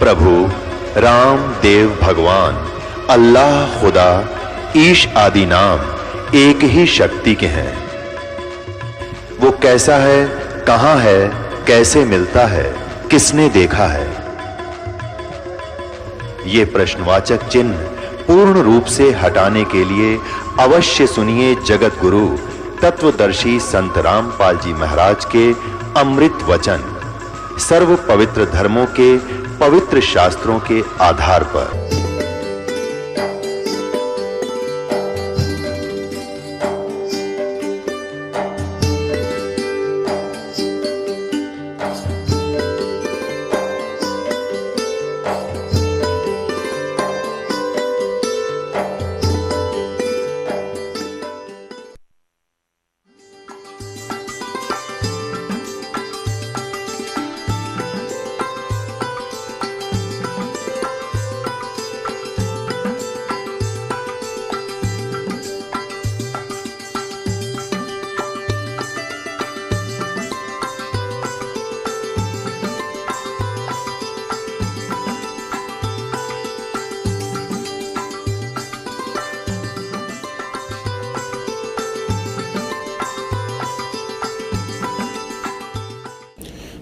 प्रभु राम देव भगवान अल्लाह खुदा ईश आदि नाम एक ही शक्ति के हैं। वो कैसा है, कहां है, कैसे मिलता है, किसने देखा है? ये प्रश्नवाचक चिन्ह पूर्ण रूप से हटाने के लिए अवश्य सुनिए जगत गुरु तत्वदर्शी संत रामपाल जी महाराज के अमृत वचन, सर्व पवित्र धर्मों के पवित्र शास्त्रों के आधार पर।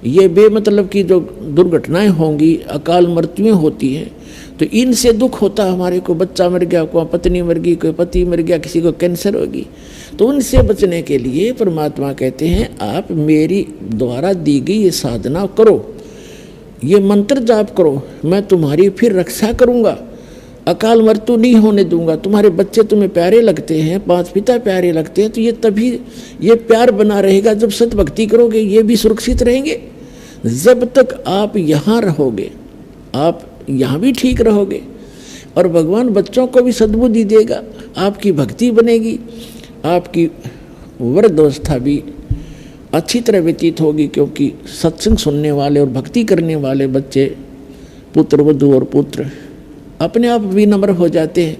ये बेमतलब की जो दुर्घटनाएं होंगी, अकाल मृत्युएं होती हैं, तो इनसे दुख होता है हमारे को। बच्चा मर गया, कोई पत्नी मर गई, कोई पति मर गया, किसी को कैंसर होगी, तो उनसे बचने के लिए परमात्मा कहते हैं आप मेरी द्वारा दी गई ये साधना करो, ये मंत्र जाप करो, मैं तुम्हारी फिर रक्षा करूँगा, अकाल मृत्यु नहीं होने दूंगा। तुम्हारे बच्चे तुम्हें प्यारे लगते हैं, माता पिता प्यारे लगते हैं, तो ये तभी ये प्यार बना रहेगा जब सतभक्ति करोगे, ये भी सुरक्षित रहेंगे। जब तक आप यहाँ रहोगे, आप यहाँ भी ठीक रहोगे, और भगवान बच्चों को भी सद्बुद्धि देगा, आपकी भक्ति बनेगी, आपकी वृद्धावस्था भी अच्छी तरह व्यतीत होगी, क्योंकि सत्संग सुनने वाले और भक्ति करने वाले बच्चे, पुत्र वधू और पुत्र अपने आप विनम्र हो जाते हैं,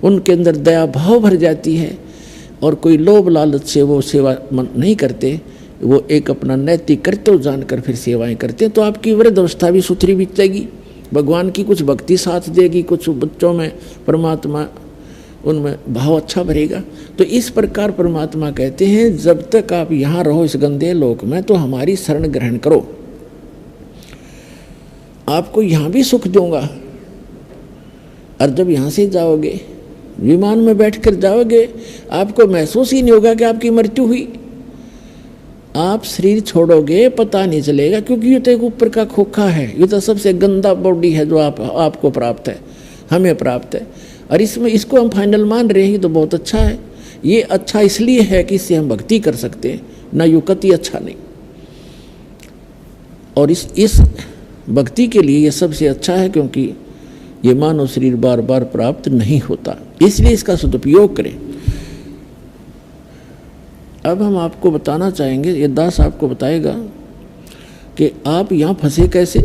उनके अंदर दया भाव भर जाती है, और कोई लोभ लालच से वो सेवा नहीं करते, वो एक अपना नैतिक कर्तव्य जानकर फिर सेवाएं करते हैं। तो आपकी वृद्धावस्था भी सुथरी बीतेगी, भगवान की कुछ भक्ति साथ देगी, कुछ बच्चों में परमात्मा उनमें भाव अच्छा भरेगा। तो इस प्रकार परमात्मा कहते हैं जब तक आप यहाँ रहो इस गंदे लोक में, तो हमारी शरण ग्रहण करो, आपको यहाँ भी सुख दूंगा। और जब यहाँ से जाओगे, विमान में बैठकर जाओगे, आपको महसूस ही नहीं होगा कि आपकी मृत्यु हुई। आप शरीर छोड़ोगे पता नहीं चलेगा, क्योंकि ये तो एक ऊपर का खोखा है, ये तो सबसे गंदा बॉडी है जो आपको प्राप्त है, हमें प्राप्त है, और इसमें इसको हम फाइनल मान रहे हैं तो बहुत अच्छा है। ये अच्छा इसलिए है कि इससे हम भक्ति कर सकते हैं, ना युक्ति अच्छा नहीं। और इस भक्ति के लिए ये सबसे अच्छा है, क्योंकि ये मानव शरीर बार बार प्राप्त नहीं होता, इसलिए इसका सदुपयोग करें। अब हम आपको बताना चाहेंगे, ये दास आपको बताएगा कि आप यहाँ फंसे कैसे।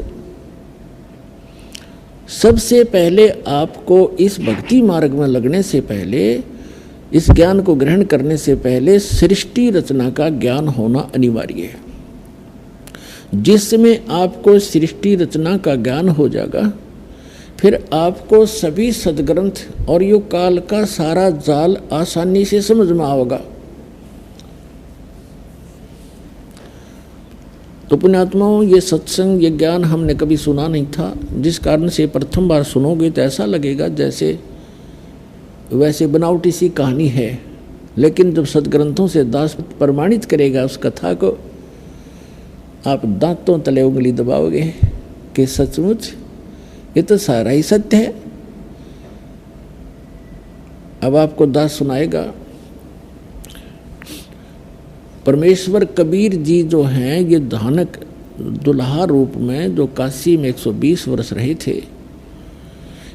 सबसे पहले आपको इस भक्ति मार्ग में लगने से पहले, इस ज्ञान को ग्रहण करने से पहले सृष्टि रचना का ज्ञान होना अनिवार्य है। जिसमें आपको सृष्टि रचना का ज्ञान हो जाएगा, फिर आपको सभी सदग्रंथ और युग काल का सारा जाल आसानी से समझ में आओगा। तो पुण्यात्माओं, ये सत्संग, ये ज्ञान हमने कभी सुना नहीं था, जिस कारण से प्रथम बार सुनोगे तो ऐसा लगेगा जैसे वैसे बनावटी सी कहानी है, लेकिन जब सदग्रंथों से दास प्रमाणित करेगा उस कथा को, आप दांतों तले उंगली दबाओगे कि सचमुच ये तो सारा ही सत्य है। अब आपको दास सुनाएगा, परमेश्वर कबीर जी जो हैं, ये धानक दुल्हा रूप में जो काशी में 120 वर्ष रहे थे,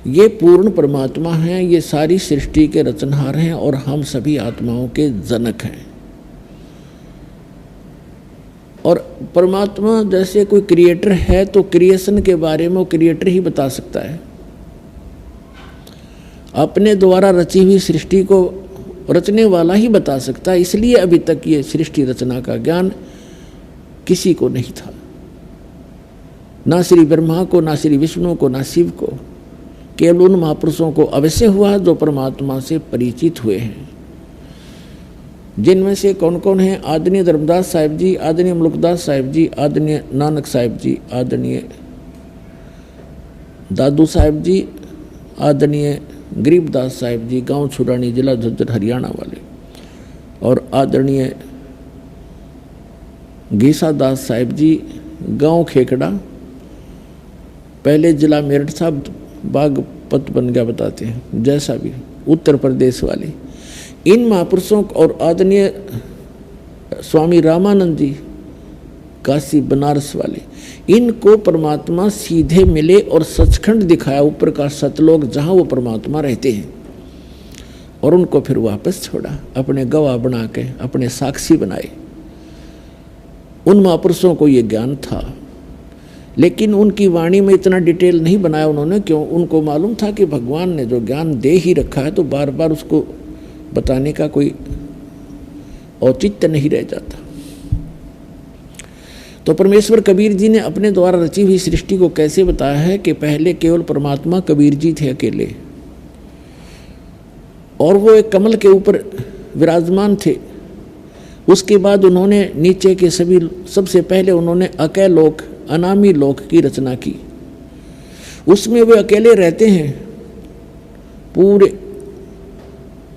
ये पूर्ण परमात्मा हैं, ये सारी सृष्टि के रचनहार हैं, और हम सभी आत्माओं के जनक हैं। और परमात्मा जैसे कोई क्रिएटर है, तो क्रिएशन के बारे में वो क्रिएटर ही बता सकता है, अपने द्वारा रची हुई सृष्टि को रचने वाला ही बता सकता है। इसलिए अभी तक ये सृष्टि रचना का ज्ञान किसी को नहीं था, ना श्री ब्रह्मा को, ना श्री विष्णु को, ना शिव को, केवल उन महापुरुषों को अवश्य हुआ जो परमात्मा से परिचित हुए हैं। जिनमें से कौन कौन है? आदरणीय धर्मदास साहिब जी, आदरणीय मुल्कदास साहिब जी, आदरणीय नानक साहिब जी, आदरणीय दादू साहिब जी, आदरणीय गरीबदास साहिब जी, गांव छुरानी, जिला झज्जर, हरियाणा वाले, और आदरणीय गीसा दास साहिब जी, गांव खेकड़ा, पहले जिला मेरठ साहब, बागपत बन गया बताते हैं, जैसा भी, उत्तर प्रदेश वाले। इन महापुरुषों और आदरणीय स्वामी रामानंद जी, काशी बनारस वाले, इनको परमात्मा सीधे मिले और सचखंड दिखाया, ऊपर का सतलोक जहाँ वो परमात्मा रहते हैं, और उनको फिर वापस छोड़ा, अपने गवाह बना के, अपने साक्षी बनाए। उन महापुरुषों को ये ज्ञान था, लेकिन उनकी वाणी में इतना डिटेल नहीं बनाया उन्होंने। क्यों? उनको मालूम था कि भगवान ने जो ज्ञान दे ही रखा है तो बार बार उसको बताने का कोई औचित्य नहीं रह जाता। तो परमेश्वर कबीर जी ने अपने द्वारा रची हुई सृष्टि को कैसे बताया है कि पहले केवल परमात्मा कबीर जी थे अकेले, और वो एक कमल के ऊपर विराजमान थे। उसके बाद उन्होंने नीचे के सभी, सबसे पहले उन्होंने अकय लोक, अनामी लोक की रचना की। उसमें वे अकेले रहते हैं, पूरे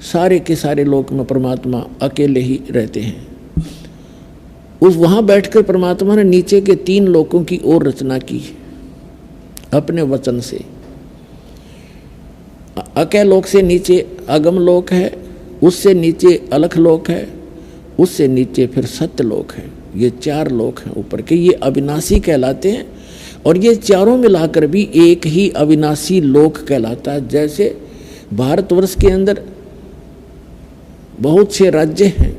सारे के सारे लोक में परमात्मा अकेले ही रहते हैं। उस वहाँ बैठकर परमात्मा ने नीचे के 3 लोकों की ओर रचना की अपने वचन से। अकय लोक से नीचे अगम लोक है, उससे नीचे अलख लोक है, उससे नीचे फिर सत्य लोक है। ये 4 लोक हैं ऊपर के, ये अविनाशी कहलाते हैं। और ये चारों मिलाकर भी एक ही अविनाशी लोक कहलाता है। जैसे भारतवर्ष के अंदर बहुत से राज्य हैं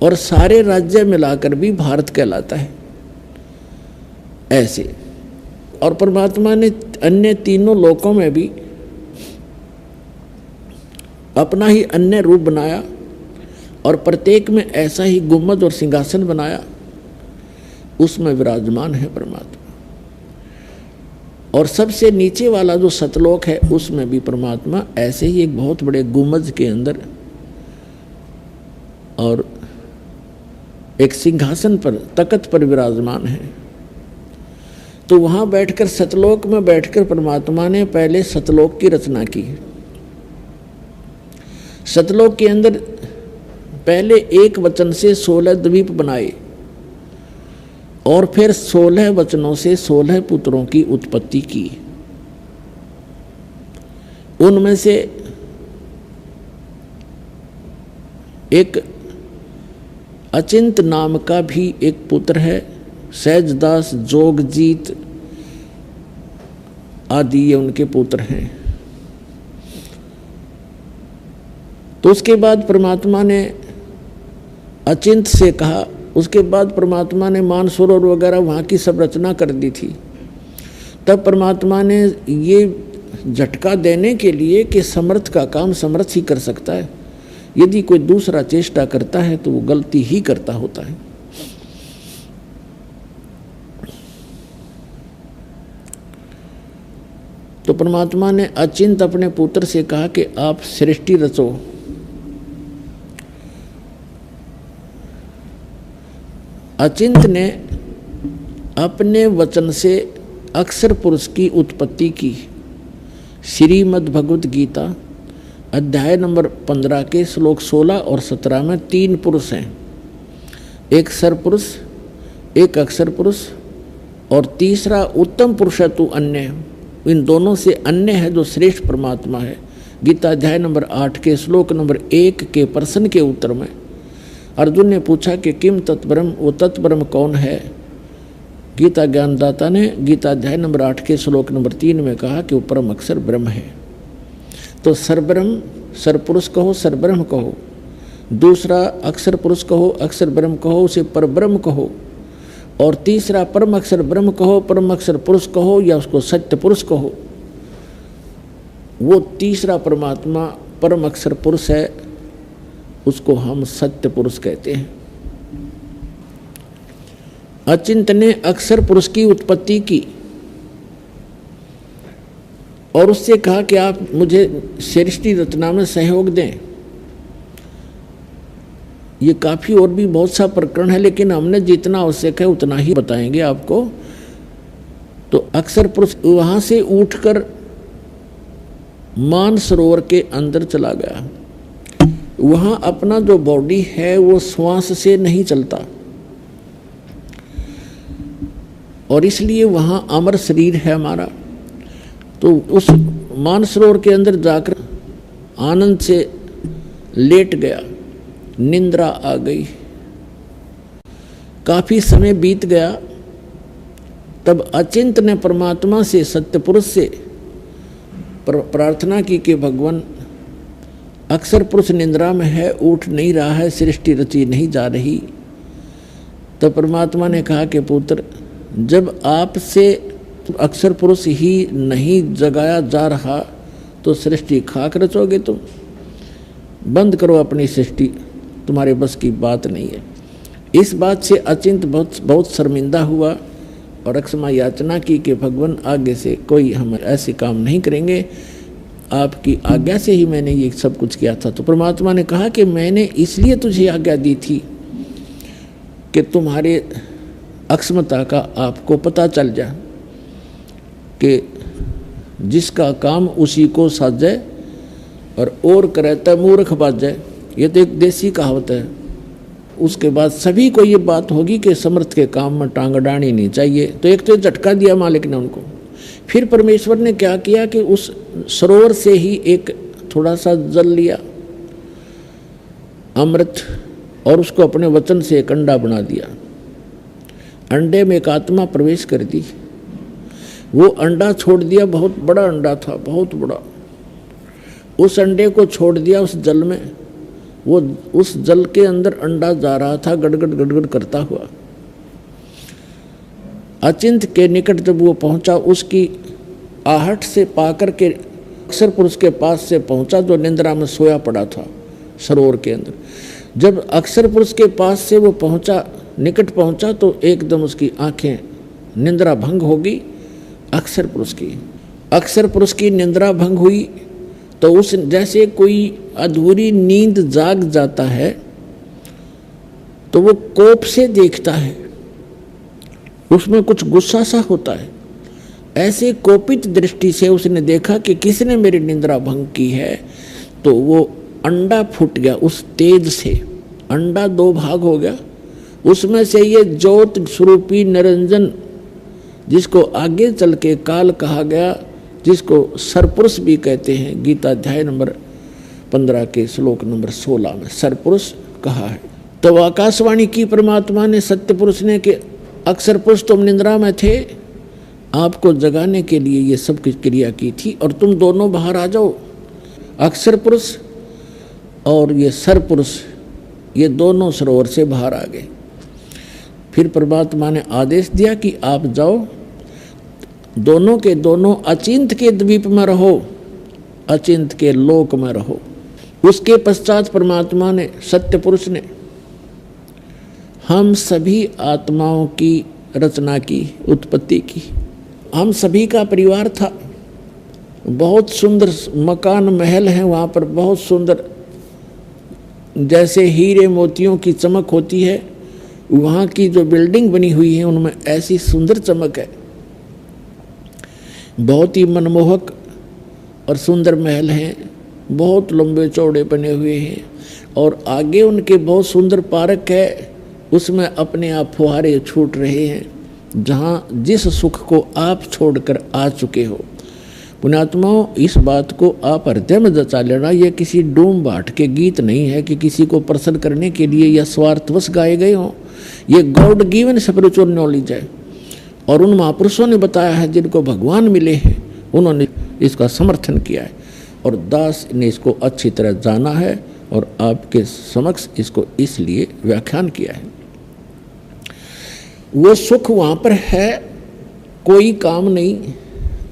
और सारे राज्य मिलाकर भी भारत कहलाता है, ऐसे। और परमात्मा ने अन्य तीनों लोकों में भी अपना ही अन्य रूप बनाया और प्रत्येक में ऐसा ही गुम्बद और सिंहासन बनाया, उसमें विराजमान है परमात्मा। और सबसे नीचे वाला जो सतलोक है उसमें भी परमात्मा ऐसे ही एक बहुत बड़े गुम्बद के अंदर और एक सिंहासन पर, तख्त पर विराजमान है। तो वहाँ बैठकर, सतलोक में बैठकर परमात्मा ने पहले सतलोक की रचना की। सतलोक के अंदर पहले एक वचन से 16 द्वीप बनाए और फिर 16 वचनों से 16 पुत्रों की उत्पत्ति की। उनमें से एक अचिंत नाम का भी एक पुत्र है, सहजदास, जोगजीत आदि ये उनके पुत्र हैं। तो उसके बाद परमात्मा ने अचिंत से कहा, उसके बाद परमात्मा ने मानसरोवर वगैरह वहाँ की सब रचना कर दी थी। तब परमात्मा ने ये झटका देने के लिए कि समर्थ का काम समर्थ ही कर सकता है, यदि कोई दूसरा चेष्टा करता है तो वो गलती ही करता होता है। तो परमात्मा ने अचिंत अपने पुत्र से कहा कि आप सृष्टि रचो। अचिंत ने अपने वचन से अक्षर पुरुष की उत्पत्ति की। श्रीमद् भगवत गीता अध्याय नंबर 15 के श्लोक 16 और 17 में 3 पुरुष हैं, एक सर पुरुष, एक अक्षर पुरुष और तीसरा उत्तम पुरुषत्व अन्य। इन दोनों से अन्य है जो श्रेष्ठ परमात्मा है। गीता अध्याय नंबर 8 के श्लोक नंबर 1 के प्रश्न के उत्तर में अर्जुन ने पूछा कि किम तत्ब्रह्म, वो तत्ब्रह्म कौन है। गीता ज्ञानदाता ने गीता अध्याय नंबर 8 के श्लोक नंबर 3 में कहा कि वो परम अक्षर ब्रह्म है। तो सरब्रह्म, सरपुरुष कहो, सरब्रह्म कहो, दूसरा अक्षर पुरुष कहो, अक्षर ब्रह्म कहो, उसे परब्रह्म कहो, और तीसरा परम अक्षर ब्रह्म कहो, परम अक्षर पुरुष कहो, या उसको सत्य पुरुष कहो। वो तीसरा परमात्मा परम अक्षर पुरुष है, उसको हम सत्य पुरुष कहते हैं। अचिंत ने अक्षर पुरुष की उत्पत्ति की और उससे कहा कि आप मुझे सृष्टि रचना में सहयोग दें। ये काफ़ी और भी बहुत सा प्रकरण है, लेकिन हमने जितना आवश्यक है उतना ही बताएंगे आपको। तो अक्षर पुरुष वहाँ से उठकर मानसरोवर के अंदर चला गया। वहाँ अपना जो बॉडी है वो श्वास से नहीं चलता, और इसलिए वहाँ अमर शरीर है हमारा। तो उस मानसरोवर के अंदर जाकर आनंद से लेट गया, निंद्रा आ गई। काफी समय बीत गया, तब अचिंत ने परमात्मा से, सत्य पुरुष से प्रार्थना की कि भगवान अक्षर पुरुष निंद्रा में है, उठ नहीं रहा है, सृष्टि रची नहीं जा रही। तब परमात्मा ने कहा कि पुत्र, जब आपसे अक्षर पुरुष ही नहीं जगाया जा रहा तो सृष्टि खाक रचोगे तुम। बंद करो अपनी सृष्टि, तुम्हारे बस की बात नहीं है। इस बात से अचिंत बहुत शर्मिंदा हुआ और क्षमा याचना की कि भगवान आगे से कोई हम ऐसे काम नहीं करेंगे, आपकी आज्ञा से ही मैंने ये सब कुछ किया था। तो परमात्मा ने कहा कि मैंने इसलिए तुझे आज्ञा दी थी कि तुम्हारे अक्षमता का आपको पता चल जाए कि जिसका काम उसी को साजे और करे तो मूर्ख बाजे। ये तो एक देसी कहावत है। उसके बाद सभी को ये बात होगी कि समर्थ के काम में टांग अड़ानी नहीं चाहिए। तो एक तो झटका दिया मालिक ने उनको। फिर परमेश्वर ने क्या किया कि उस सरोवर से ही एक थोड़ा सा जल लिया, अमृत, और उसको अपने वचन से एक अंडा बना दिया। अंडे में एक आत्मा प्रवेश कर दी। वो अंडा छोड़ दिया, बहुत बड़ा अंडा था, बहुत बड़ा। उस अंडे को छोड़ दिया उस जल में। वो उस जल के अंदर अंडा जा रहा था गड़गड़ गड़गड़ करता हुआ। अचिंत के निकट जब वो पहुंचा, उसकी आहट से पाकर के अक्षर पुरुष के पास से पहुंचा जो निंद्रा में सोया पड़ा था सरोवर के अंदर। जब अक्षर पुरुष के पास से वो पहुंचा, निकट पहुंचा, तो एकदम उसकी आंखें, निंद्रा भंग होगी अक्षर पुरुष की। अक्षर पुरुष की निंद्रा भंग हुई तो उस जैसे कोई अधूरी नींद जाग जाता है तो वो कोप से देखता है, उसमें कुछ गुस्सा सा होता है। ऐसे कोपित दृष्टि से उसने देखा कि किसने मेरी निंद्रा भंग की है। तो वो अंडा फूट गया उस तेज से। अंडा दो भाग हो गया, उसमें से ये ज्योत स्वरूपी निरंजन, जिसको आगे चल के काल कहा गया, जिसको सरपुरुष भी कहते हैं, गीता अध्याय नंबर 15 के श्लोक नंबर 16 में सरपुरुष कहा है। तो आकाशवाणी की परमात्मा ने, सत्य पुरुष ने, कि अक्षर पुरुष तुम निंद्रा में थे, आपको जगाने के लिए ये सब कुछ क्रिया की थी, और तुम दोनों बाहर आ जाओ। अक्षर पुरुष और ये सरपुरुष, ये दोनों सरोवर से बाहर आ गए। फिर परमात्मा ने आदेश दिया कि आप जाओ, दोनों के दोनों अचिंत के द्वीप में रहो, अचिंत के लोक में रहो। उसके पश्चात परमात्मा ने, सत्य पुरुष ने, हम सभी आत्माओं की रचना की, उत्पत्ति की। हम सभी का परिवार था। बहुत सुंदर मकान महल हैं वहाँ पर, बहुत सुंदर, जैसे हीरे मोतियों की चमक होती है, वहाँ की जो बिल्डिंग बनी हुई है उनमें ऐसी सुंदर चमक है। बहुत ही मनमोहक और सुंदर महल हैं, बहुत लंबे चौड़े बने हुए हैं, और आगे उनके बहुत सुंदर पार्क है, उसमें अपने आप फुहारे छूट रहे हैं, जहाँ जिस सुख को आप छोड़कर आ चुके हो। पुण्यात्माओं, इस बात को आप हृदय में जचा लेना। यह किसी डूम बाट के गीत नहीं है कि किसी को प्रसन्न करने के लिए या स्वार्थवश गाए गए हों। ये गॉड गिवन स्पिरिचुअल नॉलेज है, और उन महापुरुषों ने बताया है जिनको भगवान मिले हैं, उन्होंने इसका समर्थन किया है, और दास ने इसको अच्छी तरह जाना है और आपके समक्ष इसको इसलिए व्याख्यान किया है। वो सुख वहाँ पर है, कोई काम नहीं,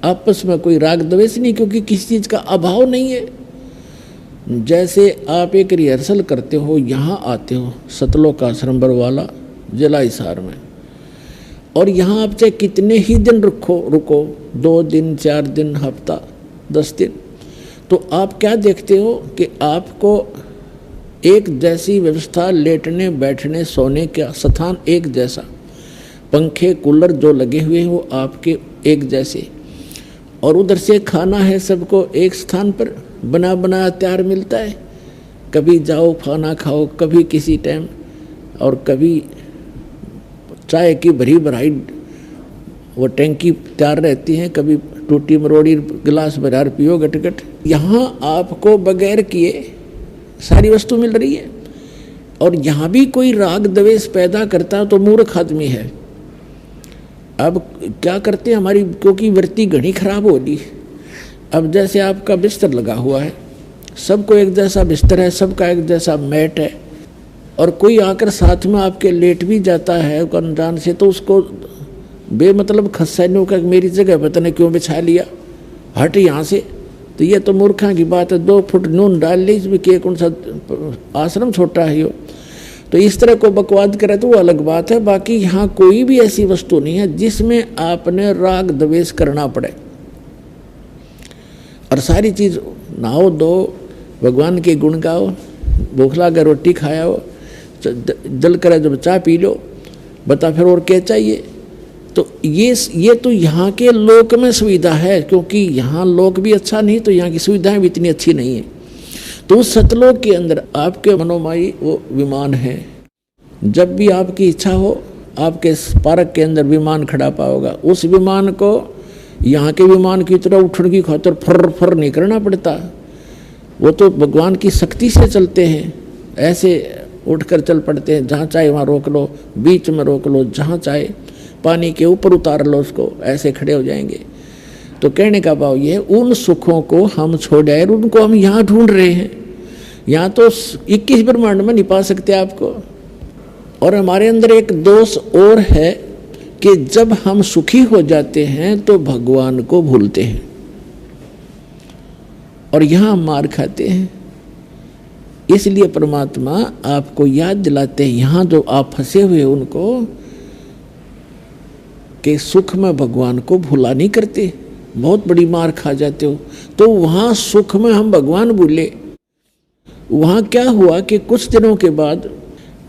आपस में कोई राग द्वेष नहीं, क्योंकि किसी चीज़ का अभाव नहीं है। जैसे आप एक रिहर्सल करते हो, यहाँ आते हो सतलोक आश्रम बरवाला जिला हिसार में, और यहाँ आप चाहे कितने ही दिन रुको, 2 दिन 4 दिन हफ्ता, 10 दिन। तो आप क्या देखते हो कि आपको एक जैसी व्यवस्था, लेटने बैठने सोने का स्थान एक जैसा, पंखे कूलर जो लगे हुए हैं वो आपके एक जैसे, और उधर से खाना है सबको एक स्थान पर बना बनाया तैयार मिलता है। कभी जाओ खाना खाओ, कभी किसी टाइम, और कभी चाय की भरी भराई वो टैंकी तैयार रहती है, कभी टूटी मरोड़ी गिलास भर पियो गटगट। यहाँ आपको बगैर किए सारी वस्तु मिल रही है। और यहाँ भी कोई राग द्वेष पैदा करता तो मूर्ख आदमी है। अब क्या करते हैं हमारी, क्योंकि वृत्ति घनी खराब हो ली। अब जैसे आपका बिस्तर लगा हुआ है, सबको एक जैसा बिस्तर है, सबका एक जैसा मैट है, और कोई आकर साथ में आपके लेट भी जाता है अनजान से, तो उसको बेमतलब खस्साइयों का मेरी जगह पता नहीं क्यों बिछा लिया, हट यहाँ से। तो ये तो मूर्खा की बात है। 2 फुट नून डाल ली इसमें, के कौन सा आश्रम छोटा है यो। तो इस तरह को बकवाद करे तो वो अलग बात है। बाकी यहाँ कोई भी ऐसी वस्तु नहीं है जिसमें आपने राग द्वेष करना पड़े। और सारी चीज़ नहाओ दो, भगवान के गुण गाओ, भूख लगा रोटी खाओ, जल करे जब चाय पी लो, बता फिर और क्या चाहिए। तो ये तो यहाँ के लोक में सुविधा है, क्योंकि यहाँ लोक भी अच्छा नहीं तो यहाँ की सुविधाएं भी इतनी अच्छी नहीं है। तो उस सतलोक के अंदर आपके मनोमयी वो विमान है। जब भी आपकी इच्छा हो आपके पार्क के अंदर विमान खड़ा पाओगा। उस विमान को यहाँ के विमान की तरह उठने की खातिर फर फर नहीं करना पड़ता। वो तो भगवान की शक्ति से चलते हैं, ऐसे उठकर चल पड़ते हैं। जहाँ चाहे वहाँ रोक लो, बीच में रोक लो, जहाँ चाहे पानी के ऊपर उतार लो उसको, ऐसे खड़े हो जाएंगे। तो कहने का भाव ये है, उन सुखों को हम छोड़ आए, उनको हम यहाँ ढूंढ रहे हैं। यहाँ तो 21 ब्रह्मांड में नहीं पा सकते आपको। और हमारे अंदर एक दोष और है कि जब हम सुखी हो जाते हैं तो भगवान को भूलते हैं, और यहाँ मार खाते हैं। इसलिए परमात्मा आपको याद दिलाते हैं, यहाँ जो आप फंसे हुए उनको, कि सुख में भगवान को भूला नहीं करते, बहुत बड़ी मार खा जाते हो। तो वहाँ सुख में हम भगवान भूले। वहाँ क्या हुआ कि कुछ दिनों के बाद,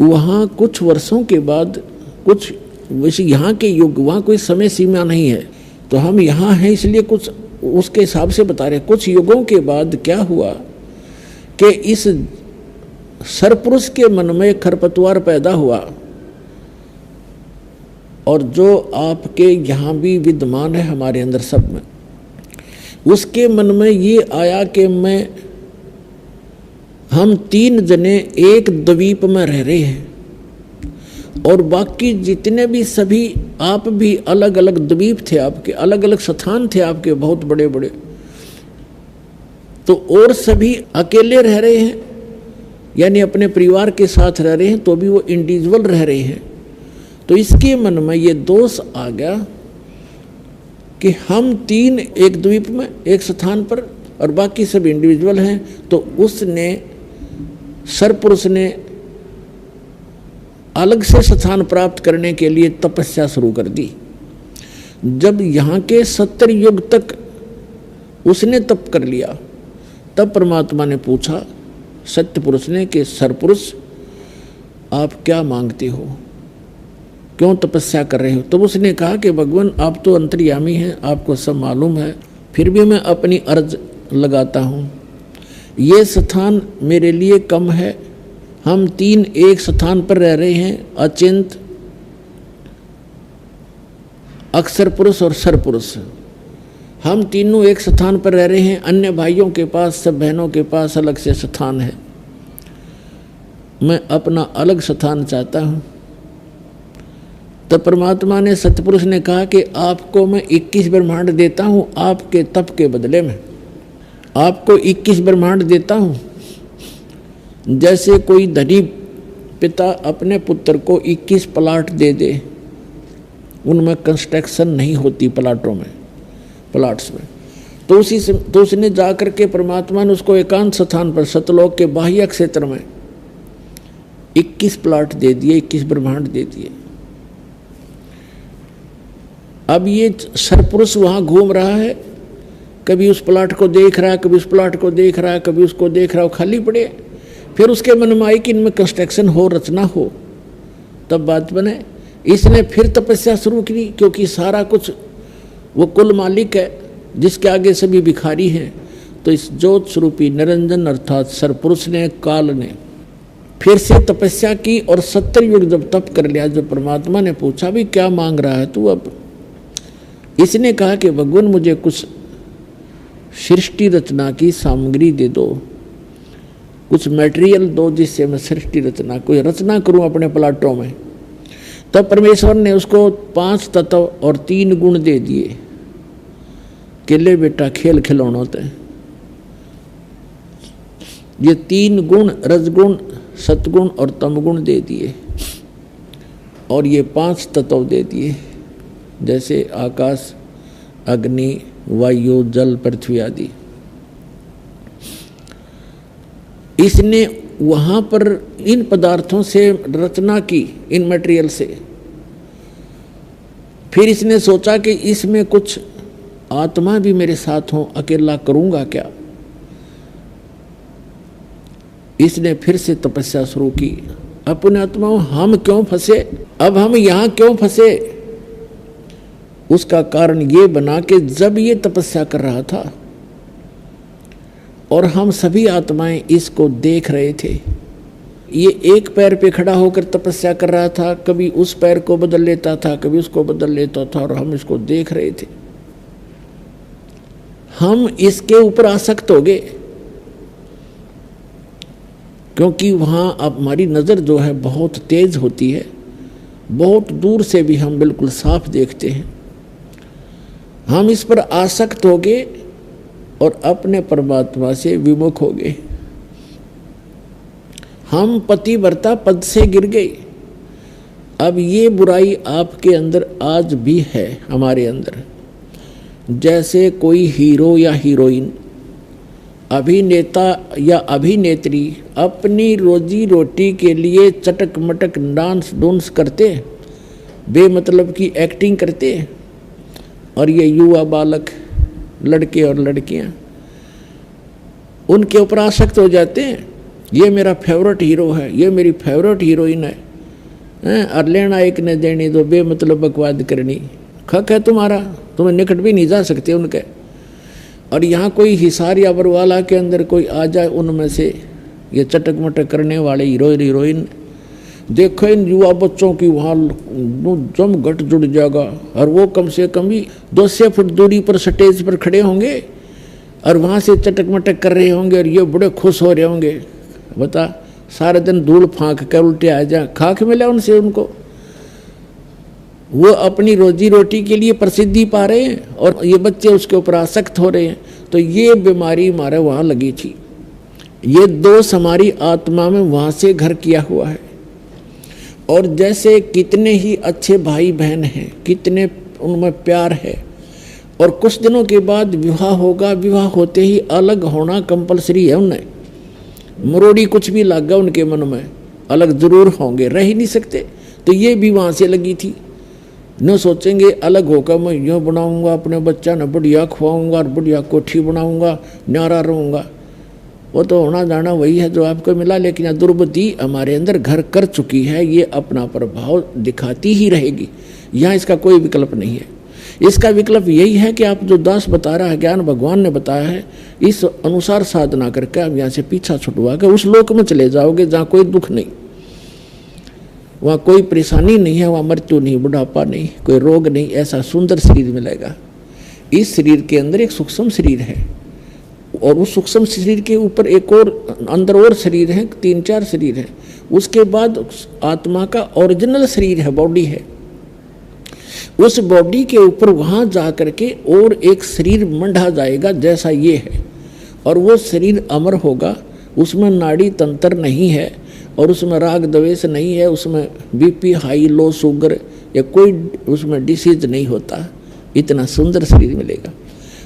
वहाँ कुछ वर्षों के बाद, कुछ वैसे यहाँ के युग, वहाँ कोई समय सीमा नहीं है, तो हम यहाँ हैं इसलिए कुछ उसके हिसाब से बता रहे। कुछ युगों के बाद क्या हुआ कि इस सरपुरुष के मन में खरपतवार पैदा हुआ, और जो आपके यहाँ भी विद्यमान है हमारे अंदर सब में, उसके मन में ये आया कि हम 3 जने एक द्वीप में रह रहे हैं, और बाकी जितने भी सभी, आप भी अलग अलग द्वीप थे आपके, अलग अलग स्थान थे आपके बहुत बड़े बड़े। तो और सभी अकेले रह रहे हैं, यानी अपने परिवार के साथ रह रहे हैं, तो भी वो इंडिविजुअल रह रहे हैं। तो इसके मन में ये दोष आ गया कि हम 3 एक द्वीप में एक स्थान पर, और बाकी सब इंडिविजुअल हैं। तो उसने, सरपुरुष ने अलग से स्थान प्राप्त करने के लिए तपस्या शुरू कर दी। जब यहाँ के 70 युग तक उसने तप कर लिया, तब परमात्मा ने पूछा सत्य पुरुष ने कि सरपुरुष आप क्या मांगते हो, क्यों तपस्या कर रहे हो। तब उसने कहा कि भगवान आप तो अंतर्यामी हैं, आपको सब मालूम है, फिर भी मैं अपनी अर्ज लगाता हूँ। ये स्थान मेरे लिए कम है, हम 3 एक स्थान पर रह रहे हैं, अचिंत, अक्षर पुरुष और सरपुरुष। हम तीनों एक स्थान पर रह रहे हैं, अन्य भाइयों के पास, सब बहनों के पास अलग से स्थान है। मैं अपना अलग स्थान चाहता हूँ। तब परमात्मा ने, सतपुरुष ने कहा कि आपको मैं 21 ब्रह्मांड देता हूँ, आपके तप के बदले में आपको 21 ब्रह्मांड देता हूँ। जैसे कोई धनी पिता अपने पुत्र को 21 प्लाट दे दे, उनमें कंस्ट्रक्शन नहीं होती प्लाटों में, प्लाट्स में, तो उसी से, तो उसने जा करके परमात्मा ने उसको एकांत स्थान पर सतलोक के बाह्य क्षेत्र में 21 प्लाट दे दिए, 21 ब्रह्मांड दे दिए। अब ये सरपुरुष वहाँ घूम रहा है, कभी उस प्लाट को देख रहा है, कभी उस प्लाट को देख रहा है, कभी उसको देख रहा है, खाली पड़े। फिर उसके मन में आई कि इनमें कंस्ट्रक्शन हो, रचना हो, तब बात बने। इसने फिर तपस्या शुरू की, क्योंकि सारा कुछ वो कुल मालिक है जिसके आगे सभी भिखारी हैं। तो इस ज्योत स्वरूपी निरंजन अर्थात सरपुरुष ने, काल ने फिर से तपस्या की और 70 युग जब तप कर लिया, जब परमात्मा ने पूछा भी क्या मांग रहा है तू अब, इसने कहा कि भगवान मुझे कुछ सृष्टि रचना की सामग्री दे दो, कुछ मटेरियल दो जिससे मैं सृष्टि रचना, कोई रचना करूं अपने प्लाटों में। तब परमेश्वर ने उसको 5 तत्व और 3 गुण दे दिए कि ले बेटा खेल खिलौनों ते ये 3 गुण, रजगुण, सतगुण और तमगुण दे दिए, और ये 5 तत्व दे दिए, जैसे आकाश, अग्नि, वायु, जल, पृथ्वी आदि। इसने वहां पर इन पदार्थों से रचना की, इन मटेरियल से। फिर इसने सोचा कि इसमें कुछ आत्मा भी मेरे साथ हो, अकेला करूंगा क्या। इसने फिर से तपस्या शुरू की। अपने आत्मा हम क्यों फंसे, अब हम यहां क्यों फंसे, उसका कारण ये बना कि जब ये तपस्या कर रहा था और हम सभी आत्माएं इसको देख रहे थे, ये एक पैर पे खड़ा होकर तपस्या कर रहा था, कभी उस पैर को बदल लेता था, कभी उसको बदल लेता था, और हम इसको देख रहे थे। हम इसके ऊपर आसक्त हो गए, क्योंकि वहाँ हमारी नज़र जो है बहुत तेज होती है, बहुत दूर से भी हम बिल्कुल साफ देखते हैं। हम इस पर आसक्त हो गए और अपने परमात्मा से विमुख हो गए। हम पतिव्रता पद से गिर गए। अब ये बुराई आपके अंदर आज भी है, हमारे अंदर। जैसे कोई हीरो या हीरोइन, अभिनेता या अभिनेत्री अपनी रोजी रोटी के लिए चटक मटक डांस डूंस करते, बेमतलब की एक्टिंग करते, और ये युवा बालक, लड़के और लड़कियां उनके ऊपर आसक्त हो जाते हैं। ये मेरा फेवरेट हीरो है, ये मेरी फेवरेट हीरोइन है, और लेना एक ने देनी दो, बेमतलब बकवाद करनी, खक है तुम्हारा, तुम्हें निकट भी नहीं जा सकते उनके। और यहाँ कोई हिसार या बरवाला के अंदर कोई आ जाए, उनमें से ये चटक मटक करने वाले हीरोइन हीरोइन, देखो इन युवा बच्चों की वहाँ जम घट जुड़ जाएगा, और वो कम से कम भी 200 फुट दूरी पर स्टेज पर खड़े होंगे और वहाँ से चटक मटक कर रहे होंगे, और ये बड़े खुश हो रहे होंगे। बता, सारे दिन धूल फाँक कर उल्टे आ जाए, खाक मिला उनसे, उनको वो अपनी रोजी रोटी के लिए प्रसिद्धि पा रहे हैं और ये बच्चे उसके ऊपर आसक्त हो रहे हैं। तो ये बीमारी हमारे वहाँ लगी थी, ये दोष हमारी आत्मा में वहाँ से घर किया हुआ है। और जैसे कितने ही अच्छे भाई बहन हैं, कितने उनमें प्यार है, और कुछ दिनों के बाद विवाह होगा, विवाह होते ही अलग होना कंपलसरी है उन्हें, मरोड़ी कुछ भी लग गया उनके मन में, अलग जरूर होंगे, रह ही नहीं सकते। तो ये भी वहाँ से लगी थी। न सोचेंगे अलग होकर मैं यूँ बनाऊँगा अपने बच्चा, न बढ़िया खुआऊँगा और बढ़िया कोठी बनाऊँगा, न्यारा रहूँगा। वो तो होना जाना वही है जो आपको मिला, लेकिन यह दुर्बुद्धि हमारे अंदर घर कर चुकी है, ये अपना प्रभाव दिखाती ही रहेगी। यहाँ इसका कोई विकल्प नहीं है। इसका विकल्प यही है कि आप जो दास बता रहा है, ज्ञान भगवान ने बताया है, इस अनुसार साधना करके आप यहाँ से पीछा छुटवा के उस लोक में चले जाओगे जहाँ कोई दुख नहीं, वहाँ कोई परेशानी नहीं है, वहाँ मृत्यु नहीं, बुढ़ापा नहीं, कोई रोग नहीं, ऐसा सुंदर शरीर मिलेगा। इस शरीर के अंदर एक सूक्ष्म शरीर है, और उस सूक्ष्म शरीर के ऊपर एक और अंदर और शरीर है, 3-4 शरीर हैं। उसके बाद आत्मा का ओरिजिनल शरीर है, बॉडी है। उस बॉडी के ऊपर वहाँ जा करके और एक शरीर मंढा जाएगा जैसा ये है, और वो शरीर अमर होगा। उसमें नाड़ी तंत्र नहीं है, और उसमें राग द्वेष नहीं है, उसमें बीपी हाई लो शुगर या कोई उसमें डिसीज नहीं होता। इतना सुंदर शरीर मिलेगा,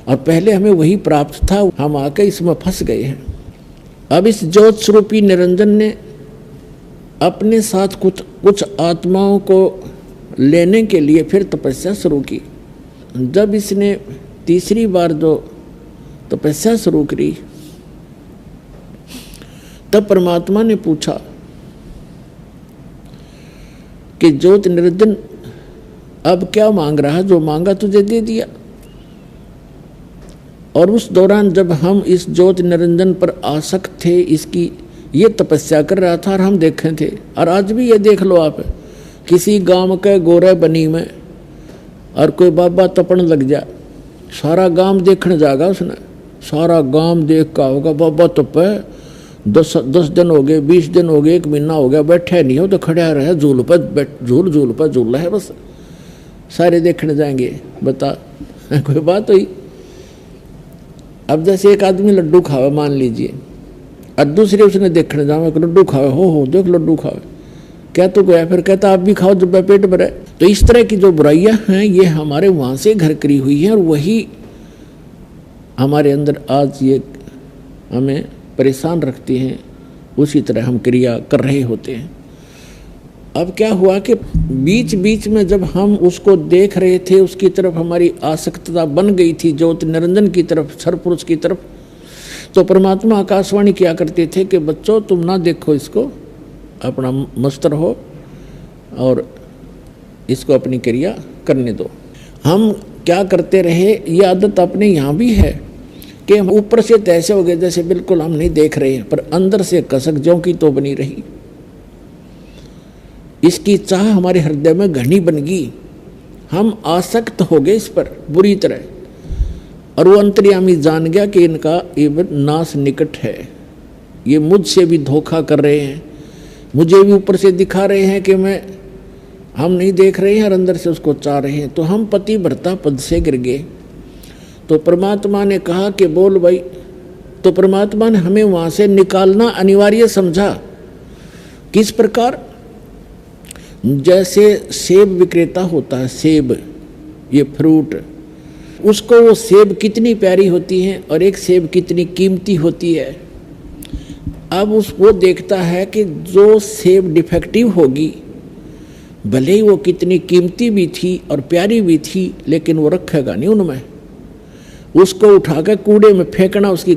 और पहले हमें वही प्राप्त था, हम आके इसमें फंस गए हैं। अब इस ज्योत स्वरूपी निरंजन ने अपने साथ कुछ आत्माओं को लेने के लिए फिर तपस्या शुरू की। जब इसने तीसरी बार जो तपस्या शुरू करी। तब परमात्मा ने पूछा कि ज्योति निरंजन अब क्या मांग रहा है? जो मांगा तुझे दे दिया। और उस दौरान जब हम इस ज्योति निरंजन पर आसक्त थे, इसकी ये तपस्या कर रहा था और हम देखे थे। और आज भी ये देख लो आप, किसी गांव के गोरे बनी में और कोई बाबा तपन लग जाए, सारा गांव देखने जाएगा उसने, सारा गांव देख का होगा बाबा तपे, 10 दिन हो गए, 20 दिन हो गए, 1 महीना हो गया, बैठे नहीं हो तो खड़ा रहे, झूल पर झूल है, बस सारे देखने जाएंगे। बता कोई बात हुई? अब जैसे एक आदमी लड्डू खावे मान लीजिए, और दूसरे उसने देखने जाओ लड्डू खावे, हो देख लड्डू खावे, क्या तो गया, फिर कहता आप भी खाओ जब पेट भरे। तो इस तरह की जो बुराइयां हैं ये हमारे वहां से घर करी हुई हैं, और वही हमारे अंदर आज ये हमें परेशान रखती हैं। उसी तरह हम क्रिया कर रहे होते हैं। अब क्या हुआ कि बीच बीच में जब हम उसको देख रहे थे, उसकी तरफ हमारी आसक्तता बन गई थी, ज्योति निरंजन की तरफ, सरपुरुष की तरफ, तो परमात्मा आकाशवाणी किया करते थे कि बच्चों तुम ना देखो इसको, अपना मस्त रहो और इसको अपनी क्रिया करने दो। हम क्या करते रहे, ये आदत अपने यहाँ भी है कि हम ऊपर से तैसे हो गए जैसे बिल्कुल हम नहीं देख रहे हैं, पर अंदर से कसक ज्यों की तो बनी रही। इसकी चाह हमारे हृदय में घनी बन गई, हम आसक्त हो गए इस पर बुरी तरह, और वो अंतर्यामी जान गया कि इनका ये नाश निकट है, ये मुझसे भी धोखा कर रहे हैं, मुझे भी ऊपर से दिखा रहे हैं कि हम नहीं देख रहे हैं और अंदर से उसको चाह रहे हैं। तो हम पति भर्ता पद से गिर गए। तो परमात्मा ने कहा कि बोल भाई, तो परमात्मा ने हमें वहां से निकालना अनिवार्य समझा। किस प्रकार? जैसे सेब विक्रेता होता है, सेब ये फ्रूट, उसको वो सेब कितनी प्यारी होती है और एक सेब कितनी कीमती होती है। अब वो देखता है कि जो सेब डिफेक्टिव होगी, भले ही वो कितनी कीमती भी थी और प्यारी भी थी, लेकिन वो रखेगा नहीं उनमें, उसको उठाकर कूड़े में फेंकना उसकी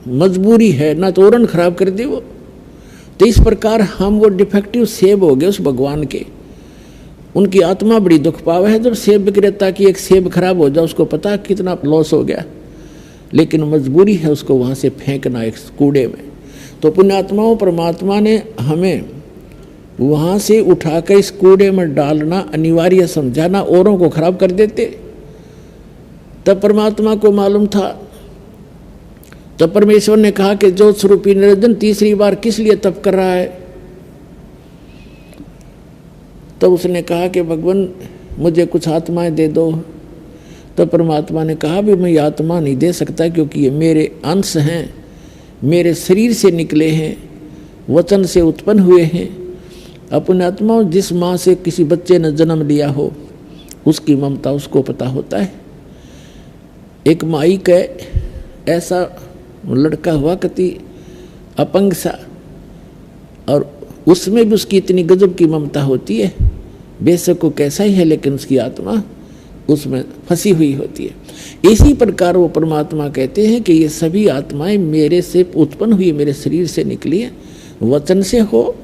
मजबूरी है, ना तो औरन खराब कर दे वो। तो इस प्रकार हम वो डिफेक्टिव सेब हो गए उस भगवान के। उनकी आत्मा बड़ी दुख पावे है जब सेब विक्रेता की एक सेब खराब हो जाए, उसको पता कितना लॉस हो गया, लेकिन मजबूरी है उसको वहाँ से फेंकना एक कूड़े में। तो पुण्यात्माओं, परमात्मा ने हमें वहाँ से उठाकर इस कूड़े में डालना अनिवार्य समझा, ना औरों को खराब कर देते। तब परमात्मा को मालूम था, तब परमेश्वर ने कहा कि ज्योत स्वरूपी निरंजन तीसरी बार किस लिए तप कर रहा है? तब उसने कहा कि भगवान मुझे कुछ आत्माएं दे दो। तब परमात्मा ने कहा भी मैं ये आत्मा नहीं दे सकता, क्योंकि ये मेरे अंश हैं, मेरे शरीर से निकले हैं, वचन से उत्पन्न हुए हैं। अपने आत्मा जिस माँ से किसी बच्चे ने जन्म लिया हो, उसकी ममता उसको पता होता है। एक माई का ऐसा लड़का हुआ कति अपंग सा, और उसमें भी उसकी इतनी गजब की ममता होती है, बेशक वो कैसा ही है लेकिन उसकी आत्मा उसमें फंसी हुई होती है। इसी प्रकार वो परमात्मा कहते हैं कि ये सभी आत्माएं मेरे से उत्पन्न हुई, मेरे शरीर से निकली है। वचन से हो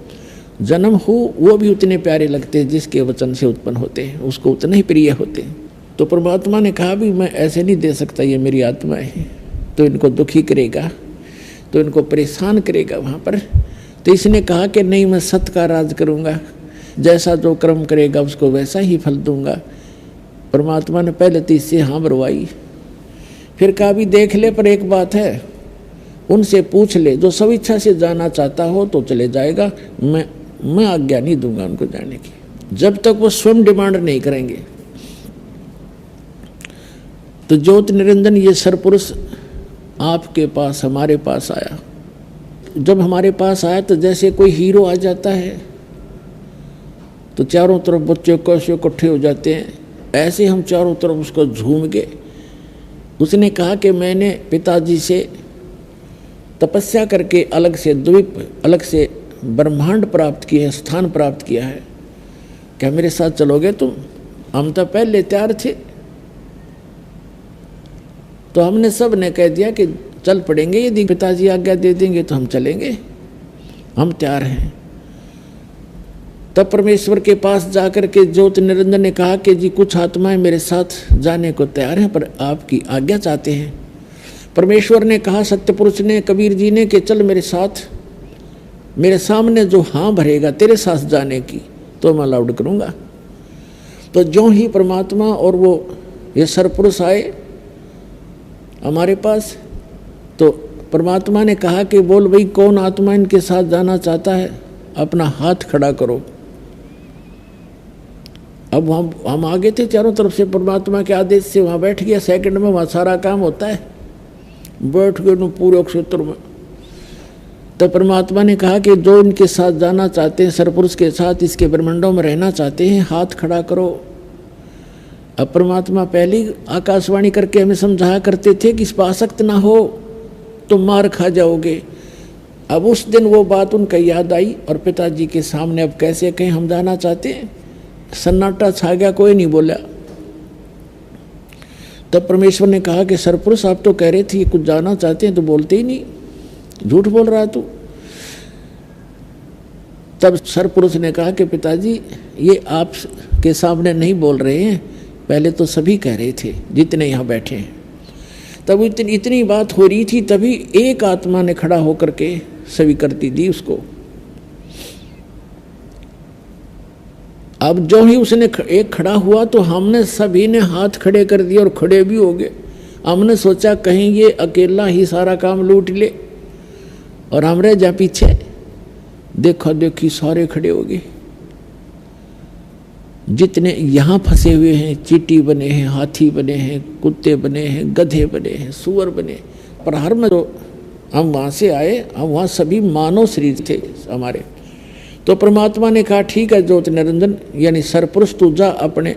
जन्म हो, वो भी उतने प्यारे लगते हैं जिसके वचन से उत्पन्न होते हैं, उसको उतने ही प्रिय होते हैं। तो परमात्मा ने कहा भी मैं ऐसे नहीं दे सकता, ये मेरी आत्मा है, तो इनको दुखी करेगा, तो इनको परेशान करेगा वहाँ पर। तो इसने कहा कि नहीं, मैं सत्य का राज करूँगा, जैसा जो कर्म करेगा उसको वैसा ही फल दूंगा। परमात्मा ने पहले तो इससे हाँ बरवाई, फिर कहा भी देख ले, पर एक बात है, उनसे पूछ ले, जो सब इच्छा से जाना चाहता हो तो चले जाएगा, मैं आज्ञा नहीं दूंगा उनको जाने की, जब तक वो स्वयं डिमांड नहीं करेंगे। तो ज्योति निरंजन ये सरपुरुष आपके पास, हमारे पास आया। जब हमारे पास आया तो जैसे कोई हीरो आ जाता है तो चारों तरफ बच्चे कैसे इकट्ठे हो जाते हैं, ऐसे हम चारों तरफ उसको झूम गए। उसने कहा कि मैंने पिताजी से तपस्या करके अलग से द्वीप, अलग से ब्रह्मांड प्राप्त किया है, स्थान प्राप्त किया है, क्या मेरे साथ चलोगे तुम? हम तो पहले तैयार थे। तो हमने सब ने कह दिया कि चल पड़ेंगे, यदि पिताजी आज्ञा दे देंगे तो हम चलेंगे, हम तैयार हैं। तब परमेश्वर के पास जाकर के ज्योति निरंजन ने कहा कि जी कुछ आत्माएं मेरे साथ जाने को तैयार हैं, पर आपकी आज्ञा चाहते हैं। परमेश्वर ने कहा, सत्य पुरुष ने, कबीर जी ने, कि चल मेरे साथ, मेरे सामने जो हाँ भरेगा तेरे साथ जाने की तो मैं अलाउड करूँगा। तो जो ही परमात्मा और वो ये सरपुरुष आए हमारे पास, तो परमात्मा ने कहा कि बोल भाई कौन आत्मा इनके साथ जाना चाहता है, अपना हाथ खड़ा करो। अब हम आगे थे चारों तरफ से, परमात्मा के आदेश से वहाँ बैठ गया। सेकंड में वहाँ सारा काम होता है, बैठ गए पूरे क्षेत्र में। तो परमात्मा ने कहा कि जो इनके साथ जाना चाहते हैं, सरपुरुष के साथ इसके ब्रह्मांडों में रहना चाहते हैं, हाथ खड़ा करो। अब परमात्मा पहली आकाशवाणी करके हमें समझाया करते थे कि इस पर आसक्त ना हो तो मार खा जाओगे। अब उस दिन वो बात उनका याद आई और पिताजी के सामने अब कैसे कहें हम जाना चाहते हैं, सन्नाटा छा गया, कोई नहीं बोला। तब परमेश्वर ने कहा कि सरपुरुष आप तो कह रहे थे कुछ जाना चाहते हैं तो बोलते ही नहीं, झूठ बोल रहा तू। तब सरपुरुष ने कहा कि पिताजी ये आप के सामने नहीं बोल रहे हैं, पहले तो सभी कह रहे थे जितने यहाँ बैठे हैं। तब इतनी बात हो रही थी, तभी एक आत्मा ने खड़ा होकर के स्वीकृति दी उसको। अब जो ही उसने एक खड़ा हुआ तो हमने सभी ने हाथ खड़े कर दिए और खड़े भी हो गए। हमने सोचा कहीं ये अकेला ही सारा काम लूट ले और हम रह जा पीछे। देखा देखी सारे खड़े हो गए, जितने यहाँ फंसे हुए हैं, चींटी बने हैं, हाथी बने हैं, कुत्ते बने हैं, गधे बने हैं, सुअर बने। पर हर में जो हम वहाँ से आए, हम वहाँ सभी मानव शरीर थे हमारे। तो परमात्मा ने कहा ठीक है ज्योति निरंजन, यानी सरपुरुष तू जा अपने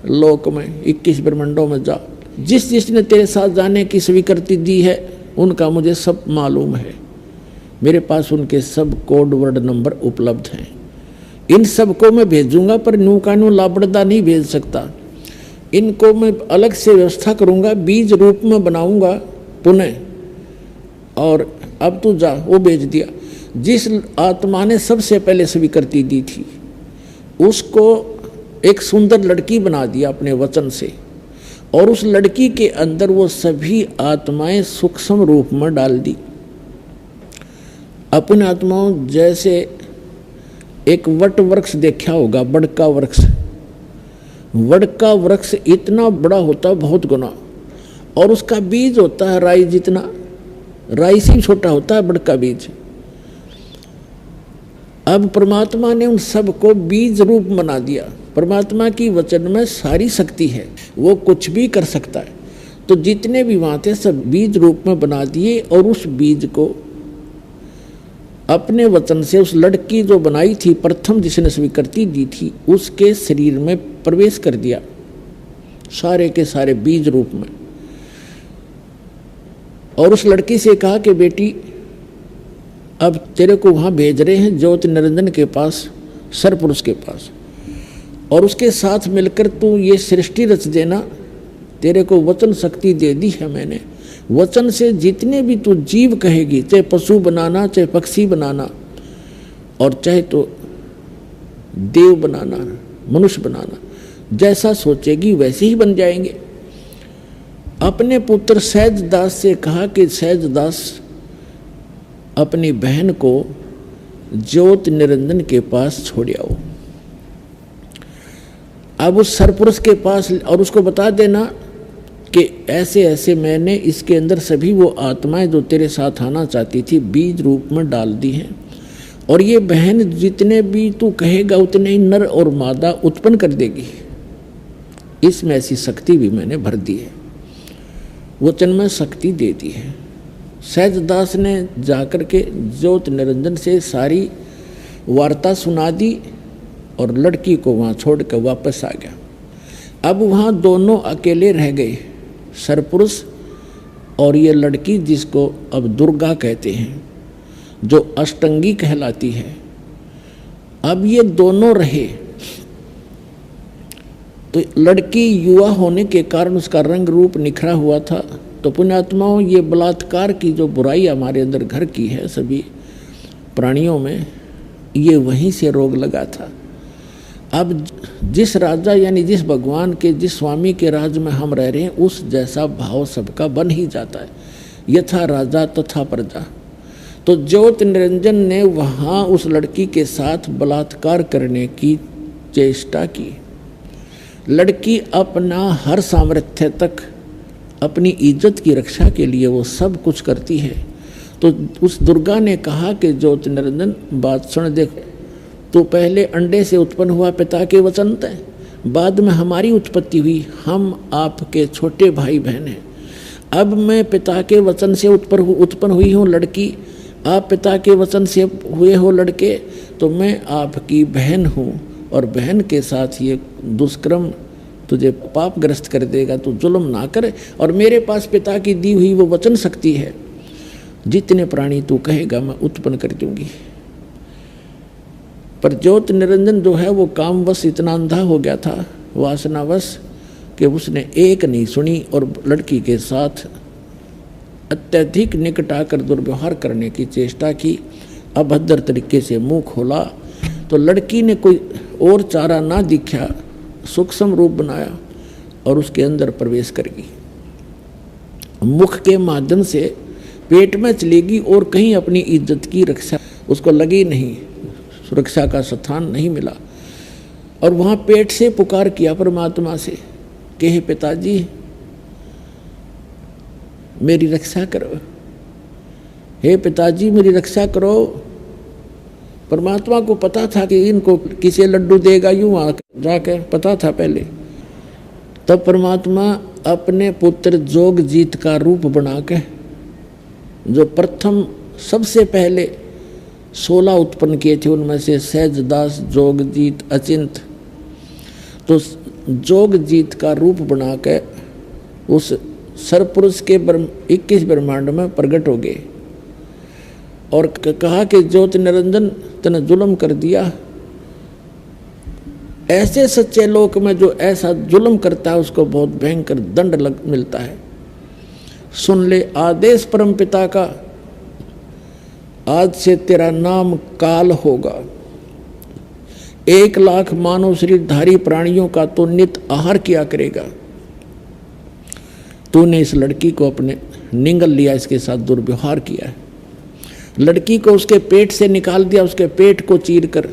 लोक में, 21 ब्रह्मांडों में जा। जिस जिसने तेरे साथ जाने की स्वीकृति दी है उनका मुझे सब मालूम है, मेरे पास उनके सब कोड वर्ड नंबर उपलब्ध हैं। इन सब को मैं भेजूंगा, पर नू कानू लापड़दा नहीं भेज सकता। इनको मैं अलग से व्यवस्था करूंगा, बीज रूप में बनाऊंगा पुनः। और अब तू जा, वो भेज दिया। जिस आत्मा ने सबसे पहले स्वीकृति दी थी उसको एक सुंदर लड़की बना दिया अपने वचन से, और उस लड़की के अंदर वो सभी आत्माएं सूक्ष्म रूप में डाल दी। अपने आत्माओं जैसे एक वट वृक्ष देखा होगा, बड़का वृक्ष। बड़का वृक्ष इतना बड़ा होता है बहुत गुना, और उसका बीज होता है राई जितना, राई से छोटा होता है बड़का बीज। अब परमात्मा ने उन सब को बीज रूप बना दिया। परमात्मा की वचन में सारी शक्ति है, वो कुछ भी कर सकता है। तो जितने भी वहाँ थे सब बीज रूप में बना दिए, और उस बीज को अपने वचन से उस लड़की जो बनाई थी प्रथम, जिसने स्वीकृति दी थी, उसके शरीर में प्रवेश कर दिया, सारे के सारे बीज रूप में। और उस लड़की से कहा कि बेटी अब तेरे को वहाँ भेज रहे हैं ज्योति निरंजन के पास, सरपुरुष के पास, और उसके साथ मिलकर तू ये सृष्टि रच देना। तेरे को वचन शक्ति दे दी है मैंने। वचन से जितने भी तू जीव कहेगी, चाहे पशु बनाना, चाहे पक्षी बनाना, और चाहे तो देव बनाना, मनुष्य बनाना, जैसा सोचेगी वैसे ही बन जाएंगे। अपने पुत्र सहज दास से कहा कि सहज दास अपनी बहन को ज्योति निरंजन के पास छोड़ आओ। अब उस सरपुरुष के पास, और उसको बता देना कि ऐसे ऐसे मैंने इसके अंदर सभी वो आत्माएं जो तेरे साथ आना चाहती थी बीज रूप में डाल दी हैं, और ये बहन जितने भी तू कहेगा उतने ही नर और मादा उत्पन्न कर देगी। इसमें ऐसी शक्ति भी मैंने भर दी है, वचन में शक्ति दे दी है। सहजदास ने जाकर के ज्योति निरंजन से सारी वार्ता सुना दी और लड़की को वहाँ छोड़ कर वापस आ गया। अब वहाँ दोनों अकेले रह गए, सरपुरुष और ये लड़की जिसको अब दुर्गा कहते हैं, जो अष्टंगी कहलाती है। अब ये दोनों रहे। तो लड़की युवा होने के कारण उसका रंग रूप निखरा हुआ था, तो पुण्यात्माओं, ये बलात्कार की जो बुराई हमारे अंदर घर की है सभी प्राणियों में, ये वहीं से रोग लगा था। अब जिस राजा यानी जिस भगवान के, जिस स्वामी के राज में हम रह रहे हैं, उस जैसा भाव सबका बन ही जाता है। यथा राजा तथा प्रजा। तो ज्योति निरंजन ने वहाँ उस लड़की के साथ बलात्कार करने की चेष्टा की। लड़की अपना हर सामर्थ्य तक अपनी इज्जत की रक्षा के लिए वो सब कुछ करती है। तो उस दुर्गा ने कहा कि ज्योति निरंजन, बात सुन, देख, तो पहले अंडे से उत्पन्न हुआ पिता के वचन थे, बाद में हमारी उत्पत्ति हुई, हम आपके छोटे भाई बहन हैं। अब मैं पिता के वचन से उत्पन्न हुई हूँ लड़की, आप पिता के वचन से हुए हो लड़के, तो मैं आपकी बहन हूँ और बहन के साथ ये दुष्कर्म तुझे पापग्रस्त कर देगा, तो जुल्म ना कर। और मेरे पास पिता की दी हुई वो वचन शक्ति है, जितने प्राणी तू कहेगा मैं उत्पन्न कर दूंगी। पर ज्योति निरंजन जो है वो कामवश इतना अंधा हो गया था, वासनावश, कि उसने एक नहीं सुनी और लड़की के साथ अत्यधिक निकट आकर दुर्व्यवहार करने की चेष्टा की। अभद्र तरीके से मुंह खोला तो लड़की ने कोई और चारा ना दिखा, सूक्ष्म रूप बनाया और उसके अंदर प्रवेश कर गई। मुख के माध्यम से पेट में चलेगी और कहीं अपनी इज्जत की रक्षा उसको लगी नहीं, सुरक्षा का स्थान नहीं मिला। और वहाँ पेट से पुकार किया परमात्मा से कि हे पिताजी मेरी रक्षा करो, हे पिताजी मेरी रक्षा करो। परमात्मा को पता था कि इनको किसे लड्डू देगा, यूं जाकर पता था पहले। तब परमात्मा अपने पुत्र जोगजीत का रूप बना के, जो प्रथम सबसे पहले 16 उत्पन्न किए थे, उनमें से सहजदास, जोगजीत, अचिंत, तो जोगजीत का रूप बना के उस सरपुरुष के 21 ब्रह्मांड में प्रकट हो गए और कहा कि ज्योति निरंजन तने जुल्म कर दिया। ऐसे सच्चे लोक में जो ऐसा जुल्म करता है उसको बहुत भयंकर दंड मिलता है। सुन ले आदेश परम पिता का, आज से तेरा नाम काल होगा। 1 लाख मानव शरीरधारी प्राणियों का तो नित आहार किया करेगा। तूने इस लड़की को अपने निगल लिया, इसके साथ दुर्व्यवहार किया है। लड़की को उसके पेट से निकाल दिया, उसके पेट को चीर कर,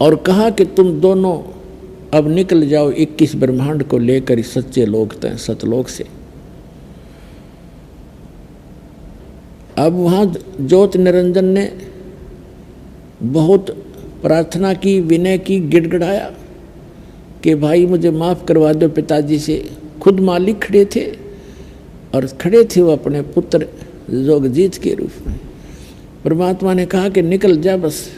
और कहा कि तुम दोनों अब निकल जाओ 21 ब्रह्मांड को लेकर इस सच्चे लोक तय सतलोक से। अब वहां ज्योति निरंजन ने बहुत प्रार्थना की, विनय की, गिड़गिड़ाया कि भाई मुझे माफ करवा दो पिताजी से। खुद मालिक खड़े थे और खड़े थे वो अपने पुत्र जोगजीत के रूप में। परमात्मा ने कहा कि निकल जा, बस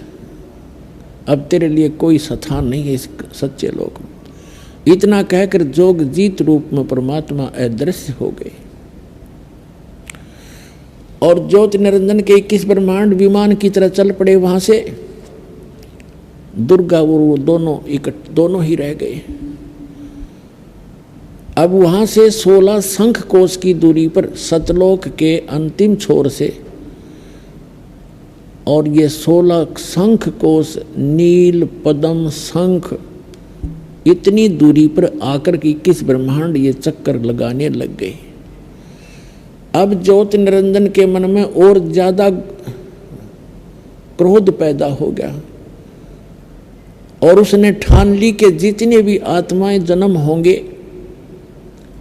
अब तेरे लिए कोई स्थान नहीं है इस सच्चे लोक में। इतना कहकर जोगजीत रूप में परमात्मा अदृश्य हो गए और ज्योति निरंजन के 21 ब्रह्मांड विमान की तरह चल पड़े। वहां से दुर्गा वो दोनों ही रह गए। अब वहां से 16 शंख कोश की दूरी पर सतलोक के अंतिम छोर से, और ये 16 शंख कोश नील पद्म शंख इतनी दूरी पर आकर के 21 ब्रह्मांड ये चक्कर लगाने लग गए। अब ज्योति निरंजन के मन में और ज्यादा क्रोध पैदा हो गया और उसने ठान ली कि जितने भी आत्माएं जन्म होंगे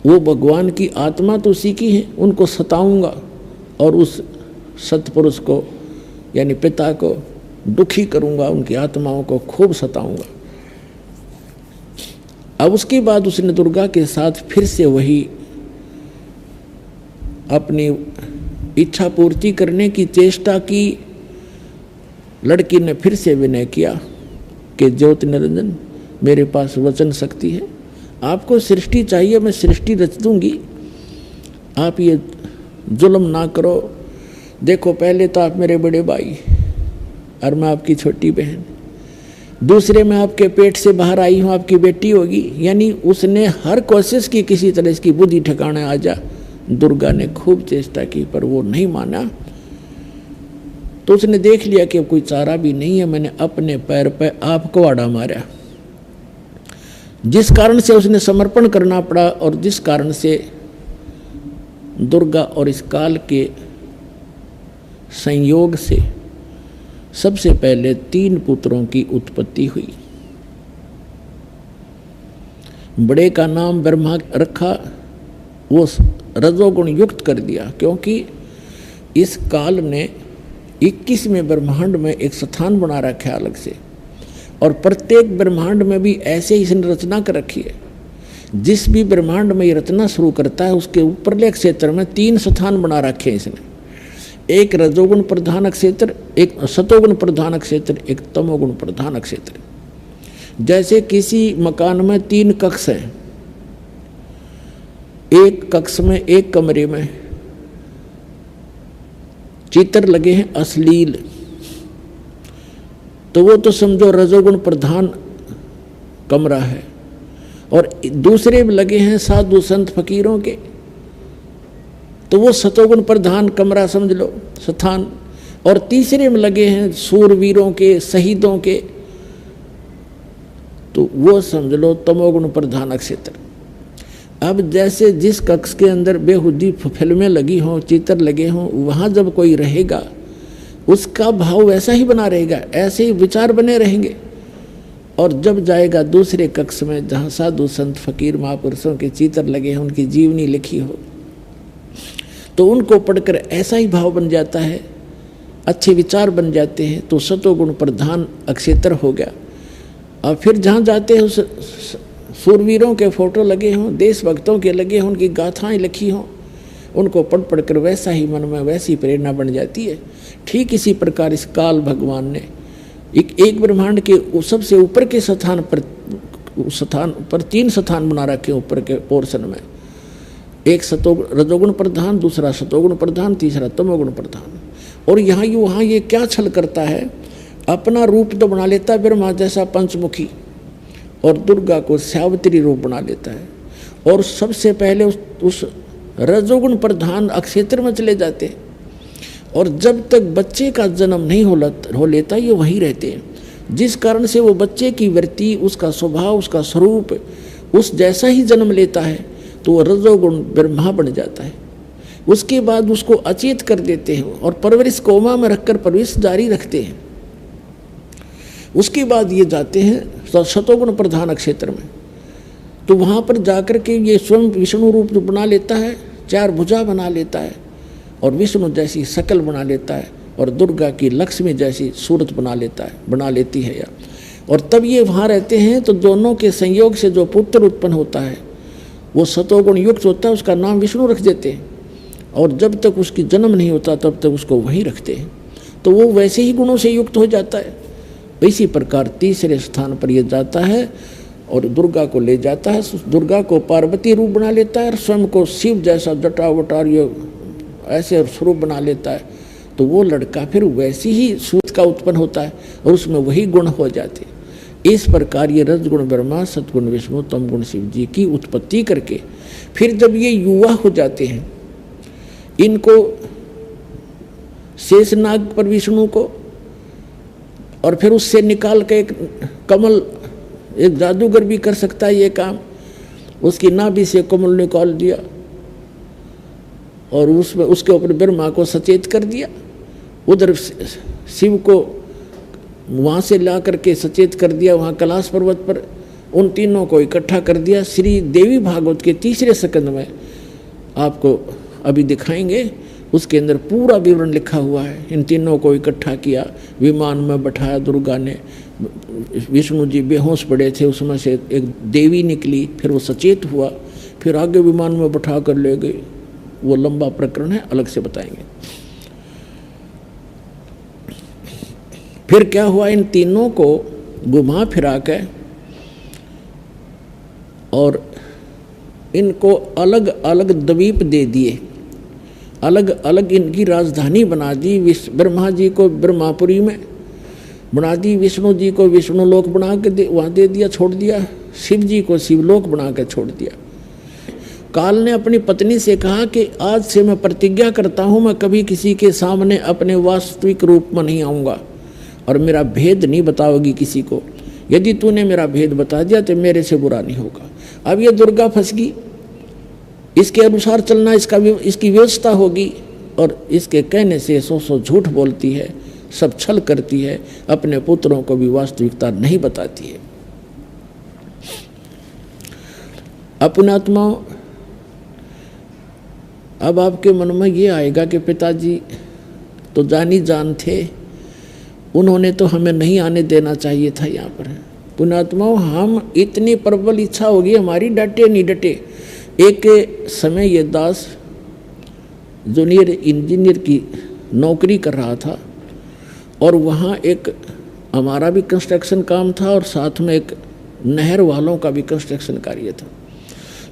वो भगवान की आत्मा तो उसी की है, उनको सताऊंगा और उस सतपुरुष को यानी पिता को दुखी करूंगा, उनकी आत्माओं को खूब सताऊंगा। अब उसके बाद उसने दुर्गा के साथ फिर से वही अपनी इच्छा पूर्ति करने की चेष्टा की। लड़की ने फिर से विनय किया कि ज्योति निरंजन मेरे पास वचन शक्ति है, आपको सृष्टि चाहिए, मैं सृष्टि रच दूंगी, आप ये जुल्म ना करो। देखो पहले तो आप मेरे बड़े भाई और मैं आपकी छोटी बहन, दूसरे में आपके पेट से बाहर आई हूँ आपकी बेटी होगी। यानी उसने हर कोशिश की किसी तरह इसकी बुद्धि ठिकाने आ जा। दुर्गा ने खूब चेष्टा की पर वो नहीं माना। तो उसने देख लिया कि अब कोई चारा भी नहीं है, मैंने अपने पैर पे आप कुहाड़ा मारा, जिस कारण से उसने समर्पण करना पड़ा और जिस कारण से दुर्गा और इस काल के संयोग से सबसे पहले 3 पुत्रों की उत्पत्ति हुई। बड़े का नाम ब्रह्मा रखा, वो रजोगुण युक्त कर दिया, क्योंकि इस काल ने 21वें ब्रह्मांड में एक स्थान बना रखा है अलग से, और प्रत्येक ब्रह्मांड में भी ऐसे ही इसने रचना कर रखी है। जिस भी ब्रह्मांड में ये रचना शुरू करता है उसके ऊपरले क्षेत्र में 3 स्थान बना रखे हैं इसने। एक रजोगुण प्रधान क्षेत्र, एक सतोगुण प्रधान क्षेत्र, एक तमोगुण प्रधान क्षेत्र। जैसे किसी मकान में 3 कक्ष हैं, एक कक्ष में एक कमरे में चित्र लगे हैं अश्लील, तो वो तो समझो रजोगुण प्रधान कमरा है। और दूसरे में लगे हैं साधु संत फकीरों के, तो वो सतोगुण प्रधान कमरा समझ लो स्थान। और तीसरे में लगे हैं सूरवीरों के, शहीदों के, तो वो समझ लो तमोगुण प्रधान क्षेत्र। अब जैसे जिस कक्ष के अंदर बेहुदी फिल्में लगी हों, चित्र लगे हों, वहाँ जब कोई रहेगा उसका भाव वैसा ही बना रहेगा, ऐसे ही विचार बने रहेंगे। और जब जाएगा दूसरे कक्ष में जहाँ साधु संत फकीर महापुरुषों के चित्र लगे हैं, उनकी जीवनी लिखी हो, तो उनको पढ़कर ऐसा ही भाव बन जाता है, अच्छे विचार बन जाते हैं, तो सतोगुण प्रधान क्षेत्र हो गया। और फिर जहाँ जाते हैं उस सूरवीरों के फोटो लगे हों, देशभक्तों के लगे हों, उनकी गाथाएं लिखी हों, उनको पढ़ पढ़कर वैसा ही मन में वैसी प्रेरणा बन जाती है। ठीक इसी प्रकार इस काल भगवान ने एक ब्रह्मांड के सबसे ऊपर के स्थान पर 3 स्थान बना रखे ऊपर के पोर्शन में। एक रजोगुण प्रधान, दूसरा सतोगुण प्रधान, तीसरा तमोगुण प्रधान। और यहाँ ये क्या छल करता है, अपना रूप तो बना लेता है ब्रह्मा जैसा पंचमुखी, और दुर्गा को सावित्री रूप बना लेता है। और सबसे पहले उस रजोगुण प्रधान क्षेत्र में चले जाते हैं, और जब तक बच्चे का जन्म नहीं हो लेता ये वहीं रहते हैं, जिस कारण से वो बच्चे की वृत्ति, उसका स्वभाव, उसका स्वरूप उस जैसा ही जन्म लेता है, तो वो रजोगुण ब्रह्मा बन जाता है। उसके बाद उसको अचेत कर देते हैं और परवरिश कोमा में रखकर परवरिश जारी रखते हैं। उसके बाद ये जाते हैं सतोगुण प्रधान क्षेत्र में, तो वहाँ पर जाकर के ये स्वयं विष्णु रूप बना लेता है, 4 भुजा बना लेता है, और विष्णु जैसी शकल बना लेता है, और दुर्गा की लक्ष्मी जैसी सूरत बना लेती है। और तब ये वहाँ रहते हैं, तो दोनों के संयोग से जो पुत्र उत्पन्न होता है वो सतोगुण युक्त होता है, उसका नाम विष्णु रख देते हैं। और जब तक उसकी जन्म नहीं होता तब तक उसको वहीं रखते हैं, तो वो वैसे ही गुणों से युक्त हो जाता है। इसी प्रकार तीसरे स्थान पर ये जाता है और दुर्गा को ले जाता है, दुर्गा को पार्वती रूप बना लेता है, और स्वयं को शिव जैसा जटा वटार ये ऐसे स्वरूप बना लेता है। तो वो लड़का फिर वैसी ही सूरत का उत्पन्न होता है और उसमें वही गुण हो जाते हैं। इस प्रकार ये रजगुण ब्रह्मा, सतगुण विष्णु, तमगुण शिव जी की उत्पत्ति करके फिर जब ये युवा हो जाते हैं, इनको शेषनाग पर विष्णु को, और फिर उससे निकाल के एक कमल, एक जादूगर भी कर सकता है ये काम, उसकी नाभि से कमल निकाल दिया और उसमें उसके ऊपर ब्रह्मा को सचेत कर दिया, उधर शिव को वहाँ से ला करके सचेत कर दिया वहाँ कैलाश पर्वत पर, उन तीनों को इकट्ठा कर दिया। श्री देवी भागवत के 3रे स्कंद में आपको अभी दिखाएंगे, उसके अंदर पूरा विवरण लिखा हुआ है। इन तीनों को इकट्ठा किया, विमान में बैठाया दुर्गा ने, विष्णु जी बेहोश पड़े थे, उसमें से एक देवी निकली, फिर वो सचेत हुआ, फिर आगे विमान में बैठा कर ले गए। वो लंबा प्रकरण है, अलग से बताएंगे। फिर क्या हुआ, इन तीनों को घुमा फिरा के और इनको अलग अलग द्वीप दे दिए, अलग अलग इनकी राजधानी बना दी। ब्रह्मा जी को ब्रह्मापुरी में, बना दी, विष्णु जी को विष्णु लोक बना के वहाँ दे दिया, छोड़ दिया, शिव जी को शिवलोक बना के छोड़ दिया। काल ने अपनी पत्नी से कहा कि आज से मैं प्रतिज्ञा करता हूँ मैं कभी किसी के सामने अपने वास्तविक रूप में नहीं आऊँगा और मेरा भेद नहीं बताओगी किसी को। यदि तूने मेरा भेद बता दिया तो मेरे से बुरा नहीं होगा। अब ये दुर्गा फंस गई, इसके अनुसार चलना इसकी व्यवस्था होगी और इसके कहने से सौ झूठ बोलती है, सब छल करती है, अपने पुत्रों को भी वास्तविकता नहीं बताती है। अपनात्माओं, अब आपके मन में ये आएगा कि पिताजी तो जानी जान थे, उन्होंने तो हमें नहीं आने देना चाहिए था यहाँ पर। पुण्यात्माओं, हम इतनी प्रबल इच्छा होगी हमारी, डटे नहीं डटे। एक समय ये दास जूनियर इंजीनियर की नौकरी कर रहा था और वहाँ एक हमारा भी कंस्ट्रक्शन काम था और साथ में एक नहर वालों का भी कंस्ट्रक्शन कार्य था।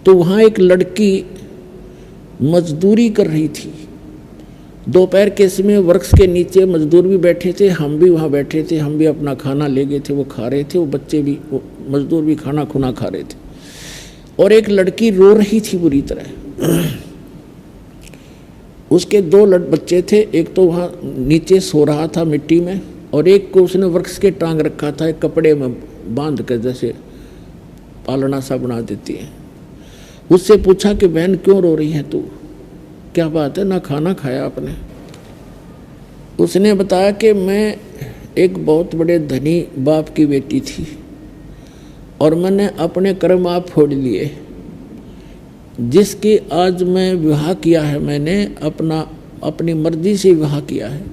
तो वहाँ एक लड़की मजदूरी कर रही थी। दोपहर के समय वृक्ष के नीचे मजदूर भी बैठे थे, हम भी वहाँ बैठे थे, हम भी अपना खाना ले गए थे, वो खा रहे थे, वो बच्चे भी, वो मजदूर भी खाना खुना खा रहे थे। और एक लड़की रो रही थी बुरी तरह। उसके दो बच्चे थे, एक तो वहाँ नीचे सो रहा था मिट्टी में और एक को उसने वृक्ष के टांग रखा था, एक कपड़े में बांध कर, जैसे पालना सा बना देती है। उससे पूछा कि बहन क्यों रो रही है तू, क्या बात है, ना खाना खाया आपने? उसने बताया कि मैं एक बहुत बड़े धनी बाप की बेटी थी और मैंने अपने कर्म आप फोड़ लिए, जिसके आज मैं विवाह किया है, मैंने अपनी मर्जी से विवाह किया है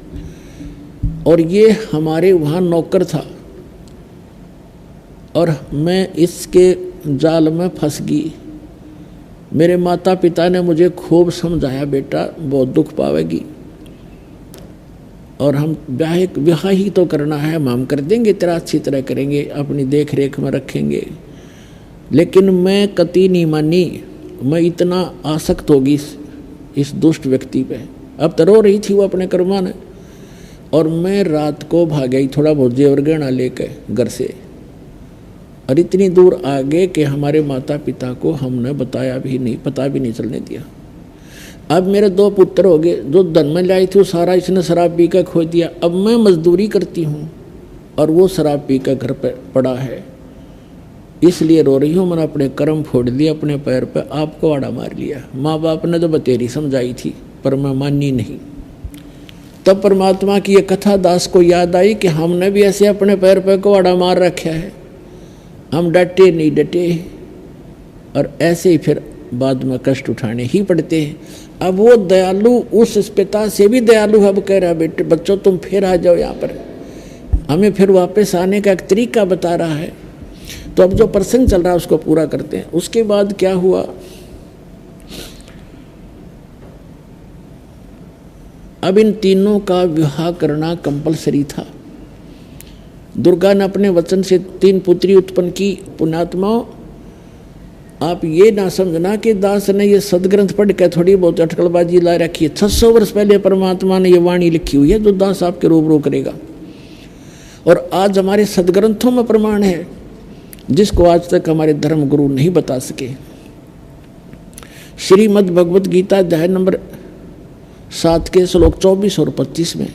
और ये हमारे वहाँ नौकर था और मैं इसके जाल में फंस गई। मेरे माता पिता ने मुझे खूब समझाया, बेटा बहुत दुख पावेगी और हम ब्याह ही तो करना है, हम कर देंगे, तेरा अच्छी तरह करेंगे, अपनी देख रेख में रखेंगे। लेकिन मैं कतई नहीं मानी, मैं इतना आसक्त होगी इस दुष्ट व्यक्ति पे। अब तो रो रही थी वो अपने कर्मा ने और मैं रात को भाग गई थोड़ा बहुत जेवर गहना लेकर घर से और इतनी दूर आ गए कि हमारे माता पिता को हमने बताया भी नहीं, पता भी नहीं चलने दिया। अब मेरे दो पुत्र हो गए, जो धन में लाई थी वो सारा इसने शराब पी कर खो दिया। अब मैं मजदूरी करती हूँ और वो शराब पी कर घर पर पड़ा है, इसलिए रो रही हूँ। मैंने अपने कर्म फोड़ दिए, अपने पैर पे आपको आड़ा मार लिया। माँ बाप ने तो बतेरी समझाई थी पर मैं मानी नहीं। तब परमात्मा की ये कथा दास को याद आई कि हमने भी ऐसे अपने पैर पे को आड़ा मार रखा है, हम डटे नहीं डटे और ऐसे ही फिर बाद में कष्ट उठाने ही पड़ते हैं। अब वो दयालु उस पिता से भी दयालु अब कह रहा, बेटे बच्चों तुम फिर आ जाओ यहाँ पर, हमें फिर वापस आने का एक तरीका बता रहा है। तो अब जो प्रसंग चल रहा है उसको पूरा करते हैं। उसके बाद क्या हुआ, अब इन तीनों का विवाह करना कंपलसरी था। दुर्गा ने अपने वचन से 3 पुत्री उत्पन्न की। पुण्यात्माओं, आप ये ना समझना कि दास ने ये सदग्रंथ पढ़ के थोड़ी बहुत अटकलबाजी ला रखी है। 600 वर्ष पहले परमात्मा ने ये वाणी लिखी हुई है जो दास आपके रूबरू करेगा और आज हमारे सदग्रंथों में प्रमाण है जिसको आज तक हमारे धर्म गुरु नहीं बता सके। श्रीमद् भगवत गीता अध्याय नंबर 7 के श्लोक 24 और 25 में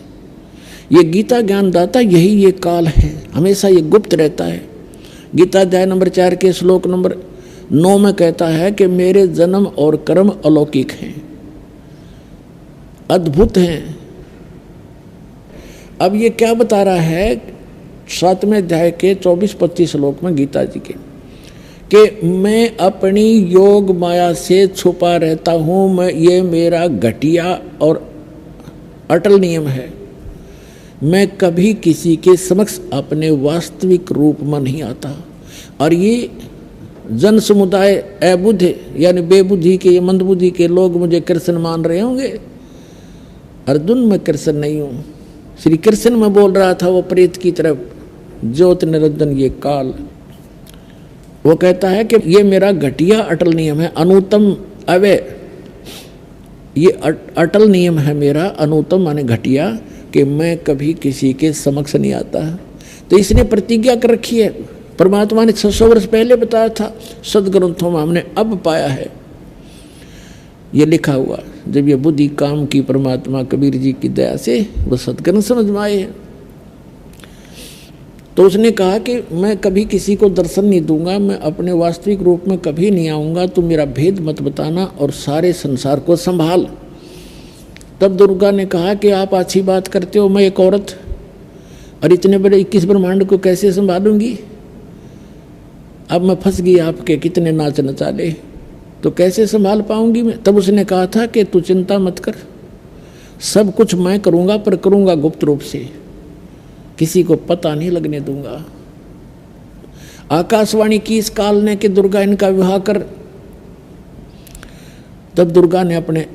ये गीता ज्ञानदाता यही ये काल है, हमेशा ये गुप्त रहता है। गीता अध्याय नंबर 4 के श्लोक नंबर 9 में कहता है कि मेरे जन्म और कर्म अलौकिक हैं, अद्भुत हैं। अब ये क्या बता रहा है 7वें अध्याय के 24-25 श्लोक में गीता जी के कि मैं अपनी योग माया से छुपा रहता हूँ, मैं ये मेरा घटिया और अटल नियम है। मैं कभी किसी के समक्ष अपने वास्तविक रूप में नहीं आता। और ये जन समुदाय अबुद्ध यानी बेबुद्धि के, ये मंदबुद्धि के लोग मुझे कृष्ण मान रहे होंगे। अर्जुन मैं कृष्ण नहीं हूँ, श्री कृष्ण में बोल रहा था वो प्रेत की तरफ, ज्योत निरंजन ये काल। वो कहता है कि ये मेरा घटिया अटल नियम है, अनुतम अवय, ये अटल नियम है मेरा, अनुतम माने घटिया, कि मैं कभी किसी के समक्ष नहीं आता। तो इसने प्रतिज्ञा कर रखी है। परमात्मा ने 600 वर्ष पहले बताया था, सदग्रंथों में हमने अब पाया है ये लिखा हुआ। जब ये बुद्धि काम की परमात्मा कबीर जी की दया से वो सदग्रंथ समझ में आए हैं। तो उसने कहा कि मैं कभी किसी को दर्शन नहीं दूंगा, मैं अपने वास्तविक रूप में कभी नहीं आऊँगा, तुम मेरा भेद मत बताना और सारे संसार को संभाल। तब दुर्गा ने कहा कि आप अच्छी बात करते हो, मैं एक औरत और इतने बड़े 21 ब्रह्मांड को कैसे संभालूंगी। अब मैं फंस गई आपके कितने नाच नचाले, तो कैसे संभाल पाऊंगी मैं। तब उसने कहा था कि तू चिंता मत कर, सब कुछ मैं करूंगा, पर करूंगा गुप्त रूप से, किसी को पता नहीं लगने दूंगा। आकाशवाणी की इस काल ने कि दुर्गा इनका विवाह कर। तब दुर्गा ने अपने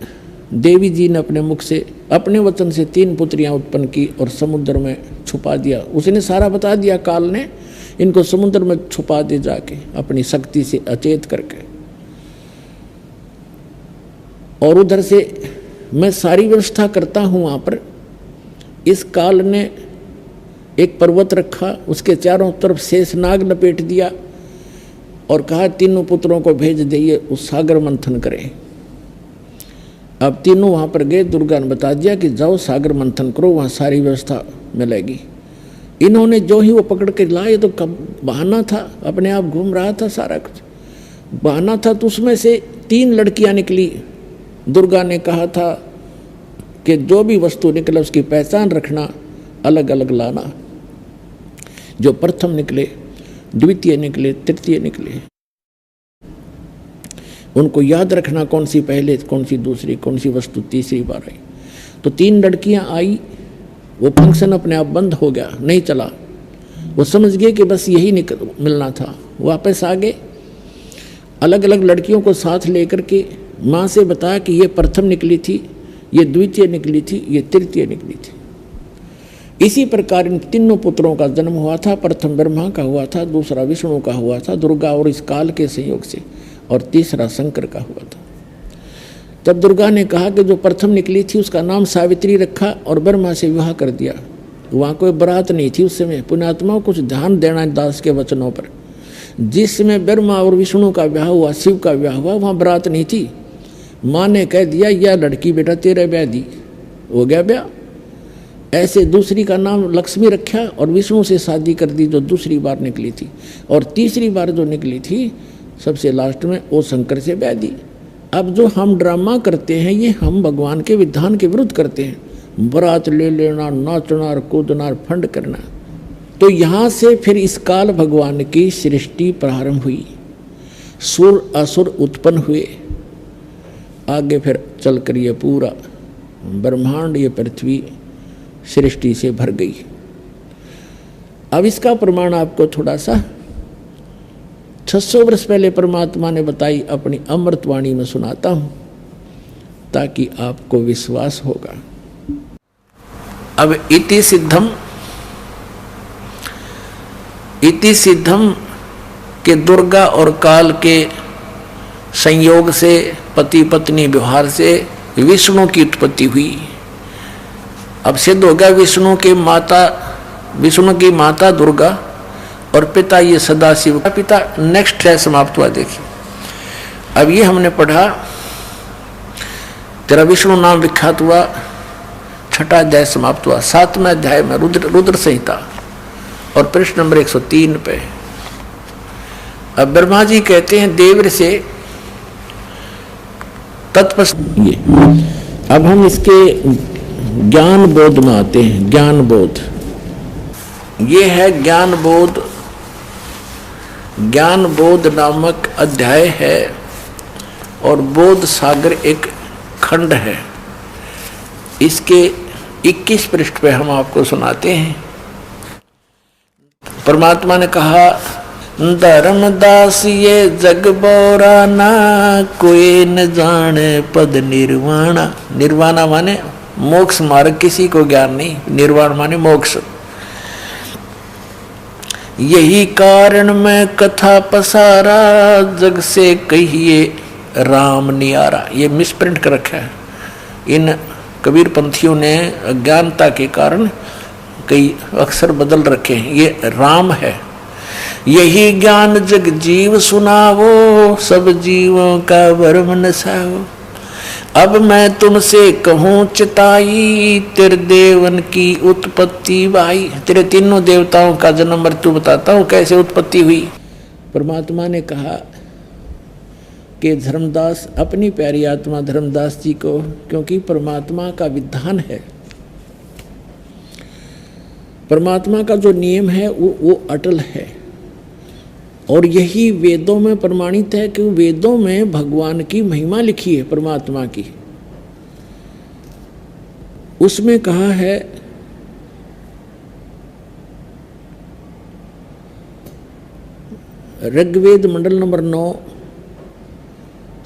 देवी जी ने अपने मुख से अपने वचन से 3 पुत्रियां उत्पन्न की और समुद्र में छुपा दिया। उसने सारा बता दिया काल ने, इनको समुद्र में छुपा दे जाके अपनी शक्ति से अचेत करके। और उधर से मैं सारी व्यवस्था करता हूं वहां पर। इस काल ने एक पर्वत रखा, उसके चारों तरफ शेषनाग लपेट दिया और कहा 3 पुत्रों को भेज दिए उस सागर मंथन करें। अब तीनों वहां पर गए। दुर्गा ने बता दिया कि जाओ सागर मंथन करो, वहां सारी व्यवस्था मिलेगी। इन्होंने जो ही वो पकड़ के लाए तो कब बहाना था, अपने आप घूम रहा था, सारा कुछ बहाना था। तो उसमें से 3 लड़कियां निकली। दुर्गा ने कहा था कि जो भी वस्तु निकले उसकी पहचान रखना, अलग अलग लाना। जो प्रथम निकले, द्वितीय निकले, तृतीय निकले, उनको याद रखना कौन सी पहले, कौन सी दूसरी, कौन सी वस्तु तीसरी बार आई। तो 3 लड़कियां आई, वो फंक्शन अपने आप बंद हो गया, नहीं चला। वो समझ गए कि बस यही मिलना था। वापस आ गए, अलग अलग लड़कियों को साथ लेकर के माँ से बताया कि ये प्रथम निकली थी, ये द्वितीय निकली थी, ये तृतीय निकली थी। इसी प्रकार इन 3 पुत्रों का जन्म हुआ था। प्रथम ब्रह्मा का हुआ था, दूसरा विष्णु का हुआ था दुर्गा और इस काल के संयोग से, और तीसरा शंकर का हुआ था। तब दुर्गा ने कहा कि जो प्रथम निकली थी उसका नाम सावित्री रखा और ब्रह्मा से विवाह कर दिया। वहाँ कोई बारात नहीं थी उस समय। पुण्यात्माओं कुछ ध्यान देना दास के वचनों पर। जिस समय ब्रह्मा और विष्णु का विवाह हुआ, शिव का विवाह हुआ, वहाँ बारात नहीं थी। माँ ने कह दिया यह लड़की बेटा तेरे ब्याह दी, हो गया ब्याह। ऐसे दूसरी का नाम लक्ष्मी रखा और विष्णु से शादी कर दी जो दूसरी बार निकली थी, और तीसरी बार जो निकली थी सबसे लास्ट में वो शंकर से ब्याह दी। अब जो हम ड्रामा करते हैं ये हम भगवान के विधान के विरुद्ध करते हैं। बारात ले लेना, नाचना और कूदना और फंड करना। तो यहाँ से फिर इस काल भगवान की सृष्टि प्रारंभ हुई, सुर असुर उत्पन्न हुए। आगे फिर चलकर ये पूरा ब्रह्मांड, ये पृथ्वी सृष्टि से भर गई। अब इसका प्रमाण आपको थोड़ा सा 600 वर्ष पहले परमात्मा ने बताई अपनी अमृतवाणी में सुनाता हूं, ताकि आपको विश्वास होगा। अब इति सिद्धम के दुर्गा और काल के संयोग से, पति पत्नी व्यवहार से विष्णु की उत्पत्ति हुई। अब सिद्ध हो गया विष्णु की माता दुर्गा और पिता ये सदाशिव का पिता। नेक्स्ट है समाप्त हुआ। देखिए अब ये हमने पढ़ा, तेरा विष्णु नाम विख्यात हुआ, 6ठा अध्याय समाप्त हुआ। 7वें अध्याय में रुद्र संहिता और पृष्ठ नंबर 103 पे। अब ब्रह्मा जी कहते हैं देवर से तत्पश्चात ये। अब हम इसके ज्ञान बोध में आते हैं। ज्ञान बोध ये है, ज्ञान बोध नामक अध्याय है और बोध सागर एक खंड है। इसके 21 पृष्ठ पे हम आपको सुनाते हैं। परमात्मा ने कहा, धर्मदास ये जग बोरा ना, कोई न जाने पद निर्वाणा। निर्वाणा माने मोक्ष मार्ग, किसी को ज्ञान नहीं। निर्वाण माने मोक्ष। यही कारण मैं कथा पसारा, जग से कहिए राम नियारा। ये मिसप्रिंट कर रखा है। इन कबीर पंथियों ने अज्ञानता के कारण कई अक्षर बदल रखे हैं, ये राम है। यही ज्ञान जग जीव सुनावो, सब जीवों का भरम नसाओ। अब मैं तुमसे कहूँ चिताई, तेरे देवन की उत्पत्ति बाई। तेरे तीनों देवताओं का जन्म मृत्यु बताता हूँ, कैसे उत्पत्ति हुई। परमात्मा ने कहा कि धर्मदास अपनी प्यारी आत्मा धर्मदास जी को, क्योंकि परमात्मा का विधान है, परमात्मा का जो नियम है वो अटल है। और यही वेदों में प्रमाणित है कि वेदों में भगवान की महिमा लिखी है परमात्मा की। उसमें कहा है ऋग्वेद मंडल नंबर 9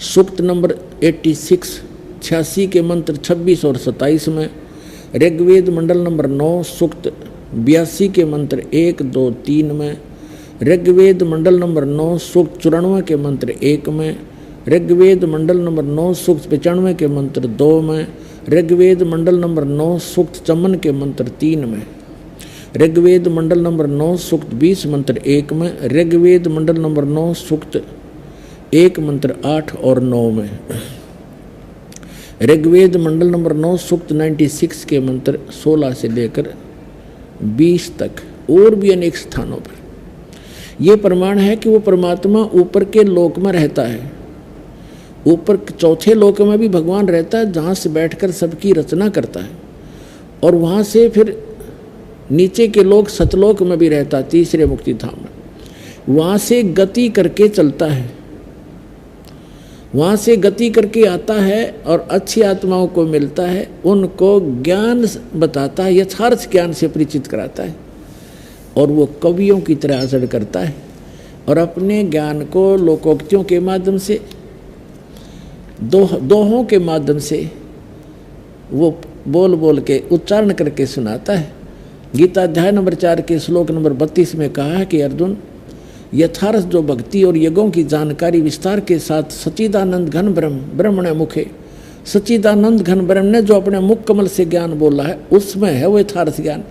सूक्त नंबर 86 के मंत्र 26 और 27 में, ऋग्वेद मंडल नंबर 9 सूक्त 82 के मंत्र 1, 2, 3 में, ऋग्वेद मंडल नंबर 9 सूक्त 94 के मंत्र 1 में, ऋग्वेद मंडल नंबर 9 सूक्त 95 के मंत्र 2 में, ऋग्वेद मंडल नंबर 9 सूक्त 54 के मंत्र 3 में, ऋग्वेद मंडल नंबर 9 सूक्त 20 मंत्र 1 में, ऋग्वेद मंडल नंबर 9 सूक्त 1 मंत्र 8 और 9 में, ऋग्वेद मंडल नंबर 9 सूक्त 96 के मंत्र 16 से लेकर 20 तक, और भी अनेक स्थानों पर ये प्रमाण है कि वो परमात्मा ऊपर के लोक में रहता है। ऊपर चौथे लोक में भी भगवान रहता है, जहाँ से बैठकर सबकी रचना करता है, और वहाँ से फिर नीचे के लोक सतलोक में भी रहता है, तीसरे मुक्ति धाम में। वहाँ से गति करके चलता है, वहाँ से गति करके आता है और अच्छी आत्माओं को मिलता है, उनको ज्ञान बताता है, यथार्थ ज्ञान से परिचित कराता है, और वो कवियों की तरह असर करता है और अपने ज्ञान को लोकोक्तियों के माध्यम से, दोहों के माध्यम से वो बोल बोल के उच्चारण करके सुनाता है। गीता अध्याय नंबर 4 के श्लोक नंबर 32 में कहा है कि अर्जुन, यथार्थ जो भक्ति और यज्ञों की जानकारी विस्तार के साथ सच्चिदानंद घन ब्रह्मण मुखे, सच्चिदानंद घन ब्रह्म ने जो अपने मुख कमल से ज्ञान बोला है, उसमें है वो यथार्थ ज्ञान।